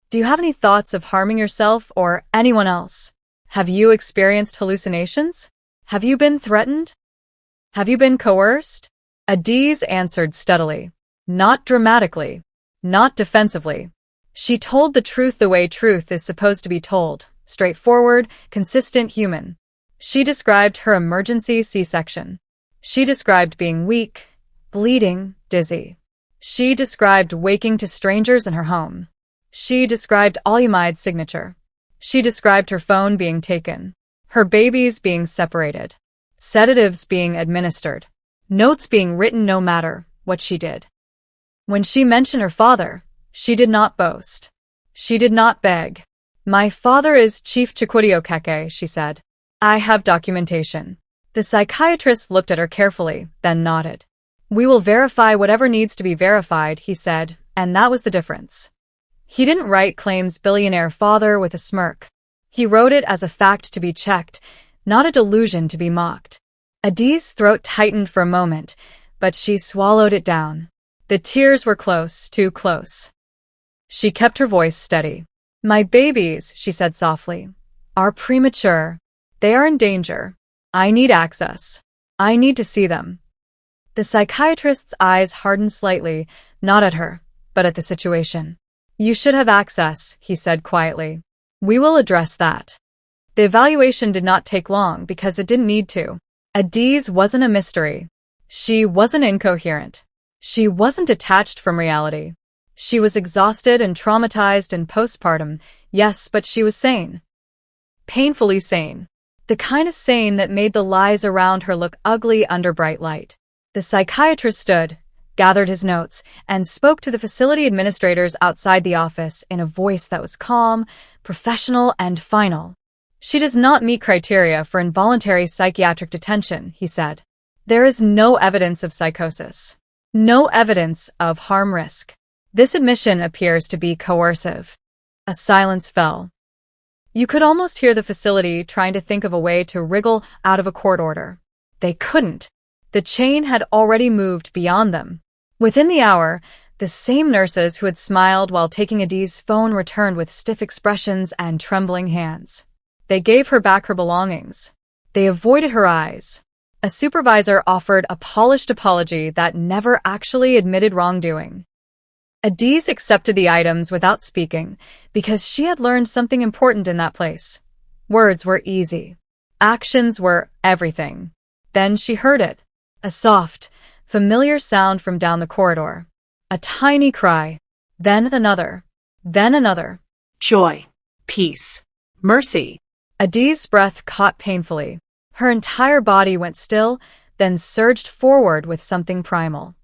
Do you have any thoughts of harming yourself or anyone else? Have you experienced hallucinations? Have you been threatened? Have you been coerced? Adaeze answered steadily. Not dramatically. Not defensively. She told the truth the way truth is supposed to be told. Straightforward, consistent, human. She described her emergency C-section. She described being weak, bleeding, dizzy. She described waking to strangers in her home. She described Olymide's signature. She described her phone being taken, her babies being separated, sedatives being administered, notes being written no matter what she did. When she mentioned her father, she did not boast. She did not beg. "My father is Chief Chikwudiokeke," she said. "I have documentation." The psychiatrist looked at her carefully, then nodded. "We will verify whatever needs to be verified," he said, and that was the difference. He didn't write claims billionaire father with a smirk. He wrote it as a fact to be checked, not a delusion to be mocked. Adaeze's throat tightened for a moment, but she swallowed it down. The tears were close, too close. She kept her voice steady. "My babies," she said softly, "are premature. They are in danger. I need access. I need to see them." The psychiatrist's eyes hardened slightly, not at her, but at the situation. "You should have access," he said quietly. "We will address that." The evaluation did not take long because it didn't need to. Adaeze wasn't a mystery. She wasn't incoherent. She wasn't detached from reality. She was exhausted and traumatized and postpartum, yes, but she was sane. Painfully sane. The kind of sane that made the lies around her look ugly under bright light. The psychiatrist stood, gathered his notes, and spoke to the facility administrators outside the office in a voice that was calm, professional, and final. "She does not meet criteria for involuntary psychiatric detention," he said. "There is no evidence of psychosis. No evidence of harm risk. This admission appears to be coercive." A silence fell. You could almost hear the facility trying to think of a way to wriggle out of a court order. They couldn't. The chain had already moved beyond them. Within the hour, the same nurses who had smiled while taking Adaeze's phone returned with stiff expressions and trembling hands. They gave her back her belongings. They avoided her eyes. A supervisor offered a polished apology that never actually admitted wrongdoing. Adaeze accepted the items without speaking because she had learned something important in that place. Words were easy. Actions were everything. Then she heard it. A soft, familiar sound from down the corridor. A tiny cry. Then another. Then another. Joy. Peace. Mercy. Adaeze's breath caught painfully. Her entire body went still, then surged forward with something primal.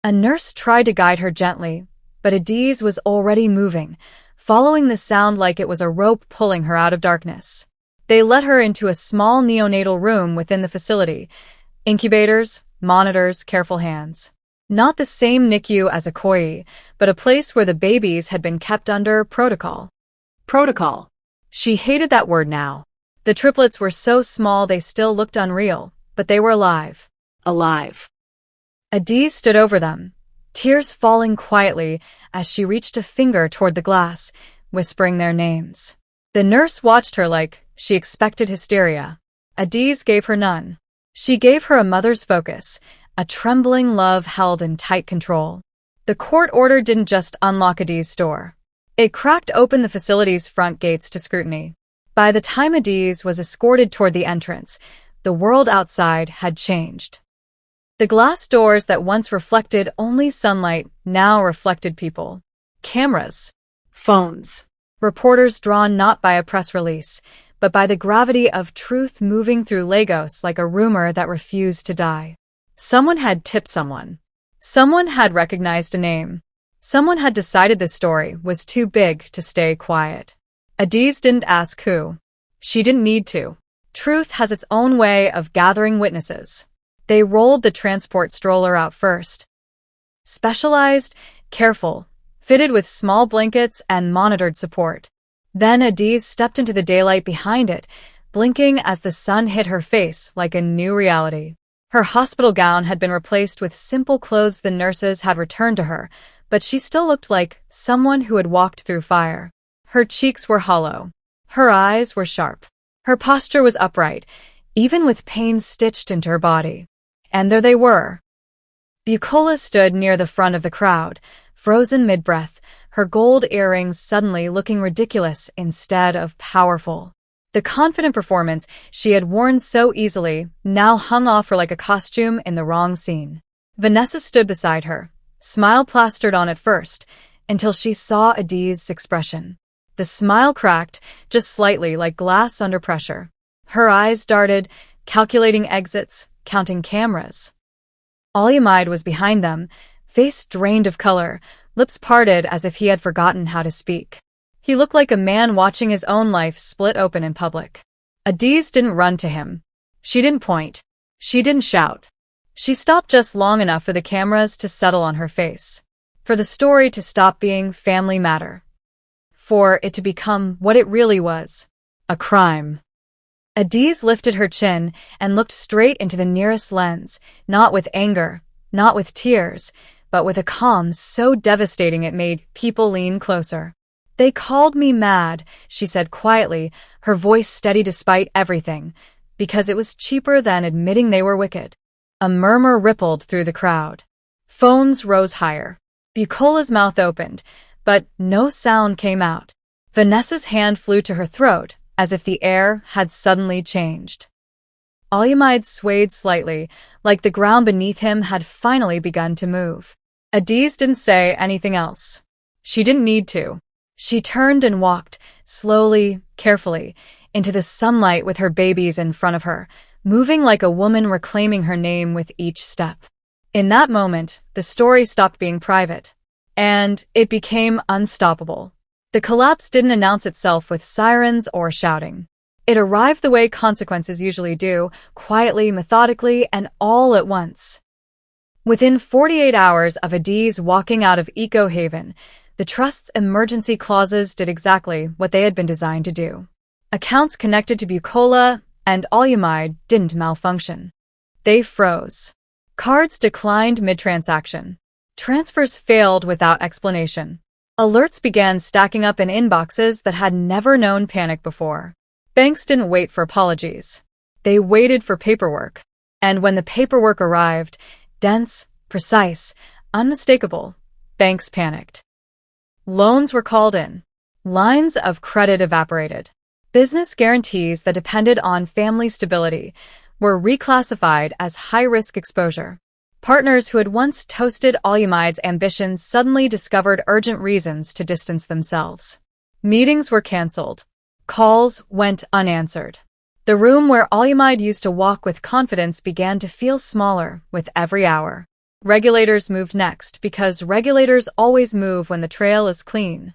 A nurse tried to guide her gently, but Adaeze was already moving, following the sound like it was a rope pulling her out of darkness. They led her into a small neonatal room within the facility. Incubators, monitors, careful hands. Not the same NICU as Okoye, but a place where the babies had been kept under protocol. Protocol. She hated that word now. The triplets were so small they still looked unreal, but they were alive. Alive. Adaeze stood over them, tears falling quietly as she reached a finger toward the glass, whispering their names. The nurse watched her like she expected hysteria. Adaeze gave her none. She gave her a mother's focus, a trembling love held in tight control. The court order didn't just unlock Adaeze's door. It cracked open the facility's front gates to scrutiny. By the time Adaeze was escorted toward the entrance, the world outside had changed. The glass doors that once reflected only sunlight now reflected people. Cameras. Phones. Reporters drawn not by a press release, but by the gravity of truth moving through Lagos like a rumor that refused to die. Someone had tipped someone. Someone had recognized a name. Someone had decided the story was too big to stay quiet. Adaeze didn't ask who. She didn't need to. Truth has its own way of gathering witnesses. They rolled the transport stroller out first. Specialized, careful, fitted with small blankets and monitored support. Then Adaeze stepped into the daylight behind it, blinking as the sun hit her face like a new reality. Her hospital gown had been replaced with simple clothes the nurses had returned to her, but she still looked like someone who had walked through fire. Her cheeks were hollow. Her eyes were sharp. Her posture was upright, even with pain stitched into her body. And there they were. Bukola stood near the front of the crowd, frozen mid-breath, her gold earrings suddenly looking ridiculous instead of powerful. The confident performance she had worn so easily now hung off her like a costume in the wrong scene. Vanessa stood beside her, smile plastered on at first, until she saw Adaze's expression. The smile cracked, just slightly like glass under pressure. Her eyes darted, calculating exits, counting cameras. Olyamide was behind them, face drained of color, lips parted as if he had forgotten how to speak. He looked like a man watching his own life split open in public. Adaeze didn't run to him. She didn't point. She didn't shout. She stopped just long enough for the cameras to settle on her face. For the story to stop being family matter. For it to become what it really was. A crime. Adaeze lifted her chin and looked straight into the nearest lens, not with anger, not with tears, but with a calm so devastating it made people lean closer. "They called me mad," she said quietly, her voice steady despite everything, because it was cheaper than admitting they were wicked. A murmur rippled through the crowd. Phones rose higher. Bukola's mouth opened, but no sound came out. Vanessa's hand flew to her throat, as if the air had suddenly changed. Olyamide swayed slightly, like the ground beneath him had finally begun to move. Adaeze didn't say anything else. She didn't need to. She turned and walked, slowly, carefully, into the sunlight with her babies in front of her, moving like a woman reclaiming her name with each step. In that moment, the story stopped being private. And it became unstoppable. The collapse didn't announce itself with sirens or shouting. It arrived the way consequences usually do, quietly, methodically, and all at once. Within 48 hours of Adaeze walking out of Eco Haven, the trust's emergency clauses did exactly what they had been designed to do. Accounts connected to Bukola and Olyamide didn't malfunction. They froze. Cards declined mid-transaction. Transfers failed without explanation. Alerts began stacking up in inboxes that had never known panic before. Banks didn't wait for apologies. They waited for paperwork. And when the paperwork arrived, dense, precise, unmistakable, banks panicked. Loans were called in. Lines of credit evaporated. Business guarantees that depended on family stability were reclassified as high-risk exposure. Partners who had once toasted Olyamide's ambitions suddenly discovered urgent reasons to distance themselves. Meetings were cancelled. Calls went unanswered. The room where Olyamide used to walk with confidence began to feel smaller with every hour. Regulators moved next because regulators always move when the trail is clean.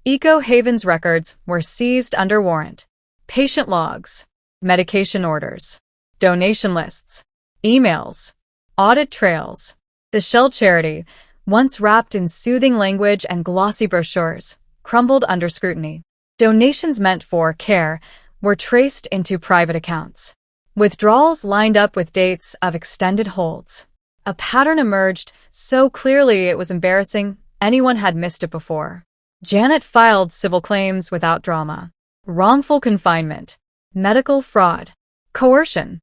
Eco Haven's records were seized under warrant. Patient logs, medication orders, donation lists, emails, audit trails. The shell charity, once wrapped in soothing language and glossy brochures, crumbled under scrutiny. Donations meant for care were traced into private accounts. Withdrawals lined up with dates of extended holds. A pattern emerged so clearly it was embarrassing anyone had missed it before. Janet filed civil claims without drama. Wrongful confinement, medical fraud, coercion,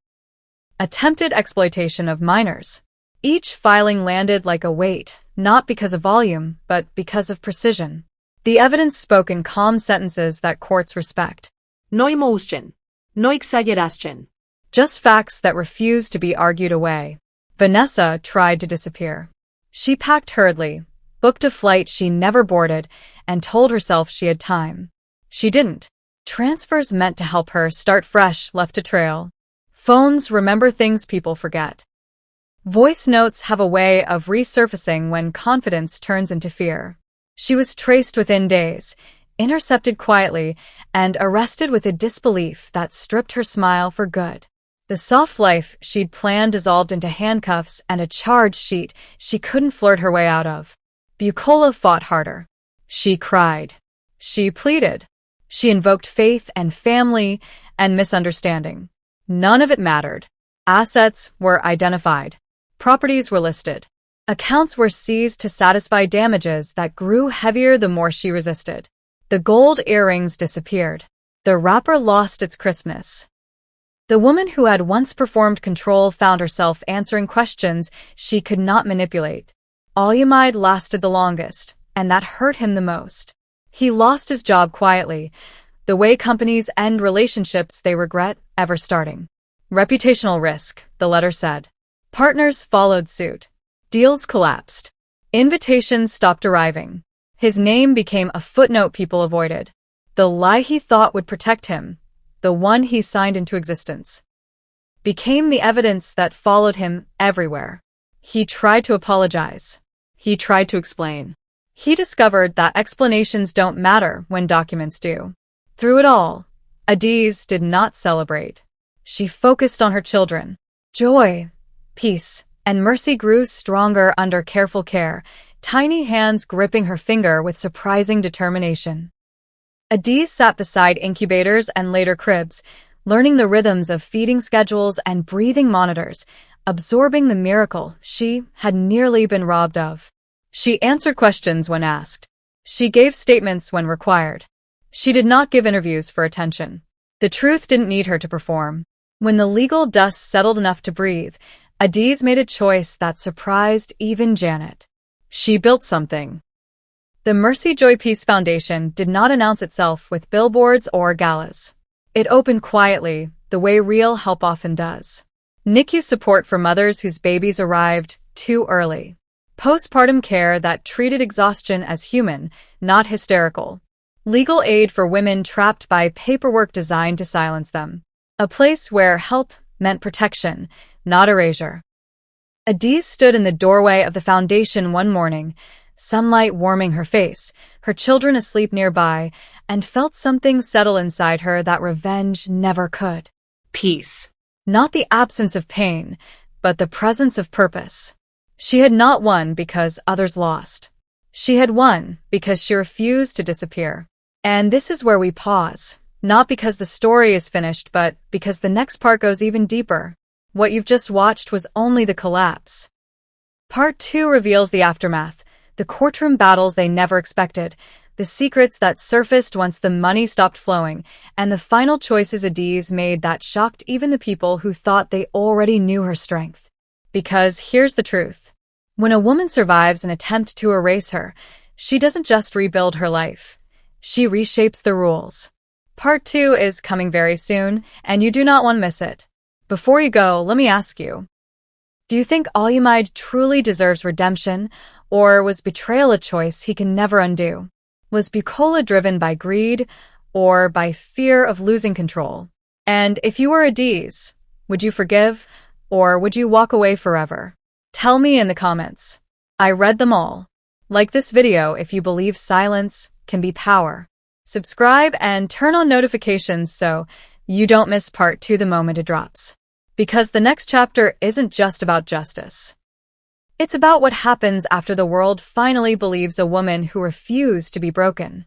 attempted exploitation of minors. Each filing landed like a weight, not because of volume, but because of precision. The evidence spoke in calm sentences that courts respect. No emotion. No exaggeration. Just facts that refused to be argued away. Vanessa tried to disappear. She packed hurriedly, booked a flight she never boarded, and told herself she had time. She didn't. Transfers meant to help her start fresh left a trail. Phones remember things people forget. Voice notes have a way of resurfacing when confidence turns into fear. She was traced within days, intercepted quietly, and arrested with a disbelief that stripped her smile for good. The soft life she'd planned dissolved into handcuffs and a charge sheet she couldn't flirt her way out of. Bucola fought harder. She cried. She pleaded. She invoked faith and family and misunderstanding. None of it mattered. Assets were identified. Properties were listed. Accounts were seized to satisfy damages that grew heavier the more she resisted. The gold earrings disappeared. The wrapper lost its crispness. The woman who had once performed control found herself answering questions she could not manipulate. Alumaid lasted the longest, and that hurt him the most. He lost his job quietly, the way companies end relationships they regret ever starting. Reputational risk, the letter said. Partners followed suit. Deals collapsed. Invitations stopped arriving. His name became a footnote people avoided. The lie he thought would protect him, the one he signed into existence, became the evidence that followed him everywhere. He tried to apologize. He tried to explain. He discovered that explanations don't matter when documents do. Through it all, Adaeze did not celebrate. She focused on her children. Joy, peace, and mercy grew stronger under careful care, tiny hands gripping her finger with surprising determination. Adaeze sat beside incubators and later cribs, learning the rhythms of feeding schedules and breathing monitors, absorbing the miracle she had nearly been robbed of. She answered questions when asked. She gave statements when required. She did not give interviews for attention. The truth didn't need her to perform. When the legal dust settled enough to breathe, Adaeze made a choice that surprised even Janet. She built something. The Mercy Joy Peace Foundation did not announce itself with billboards or galas. It opened quietly, the way real help often does. NICU support for mothers whose babies arrived too early. Postpartum care that treated exhaustion as human, not hysterical. Legal aid for women trapped by paperwork designed to silence them. A place where help meant protection, not erasure. Adaeze stood in the doorway of the foundation one morning, sunlight warming her face, her children asleep nearby, and felt something settle inside her that revenge never could. Peace. Not the absence of pain, but the presence of purpose. She had not won because others lost. She had won because she refused to disappear. And this is where we pause, not because the story is finished, but because the next part goes even deeper. What you've just watched was only the collapse. Part 2 reveals the aftermath, the courtroom battles they never expected, the secrets that surfaced once the money stopped flowing, and the final choices Adaeze made that shocked even the people who thought they already knew her strength. Because here's the truth. When a woman survives an attempt to erase her, she doesn't just rebuild her life. She reshapes the rules. Part 2 is coming very soon, and you do not want to miss it. Before you go, let me ask you. Do you think Alumaid truly deserves redemption, or was betrayal a choice he can never undo? Was Bucola driven by greed, or by fear of losing control? And if you were Adaeze, would you forgive, or would you walk away forever? Tell me in the comments. I read them all. Like this video if you believe silence can be power. Subscribe and turn on notifications so you don't miss part 2 the moment it drops. Because the next chapter isn't just about justice. It's about what happens after the world finally believes a woman who refused to be broken.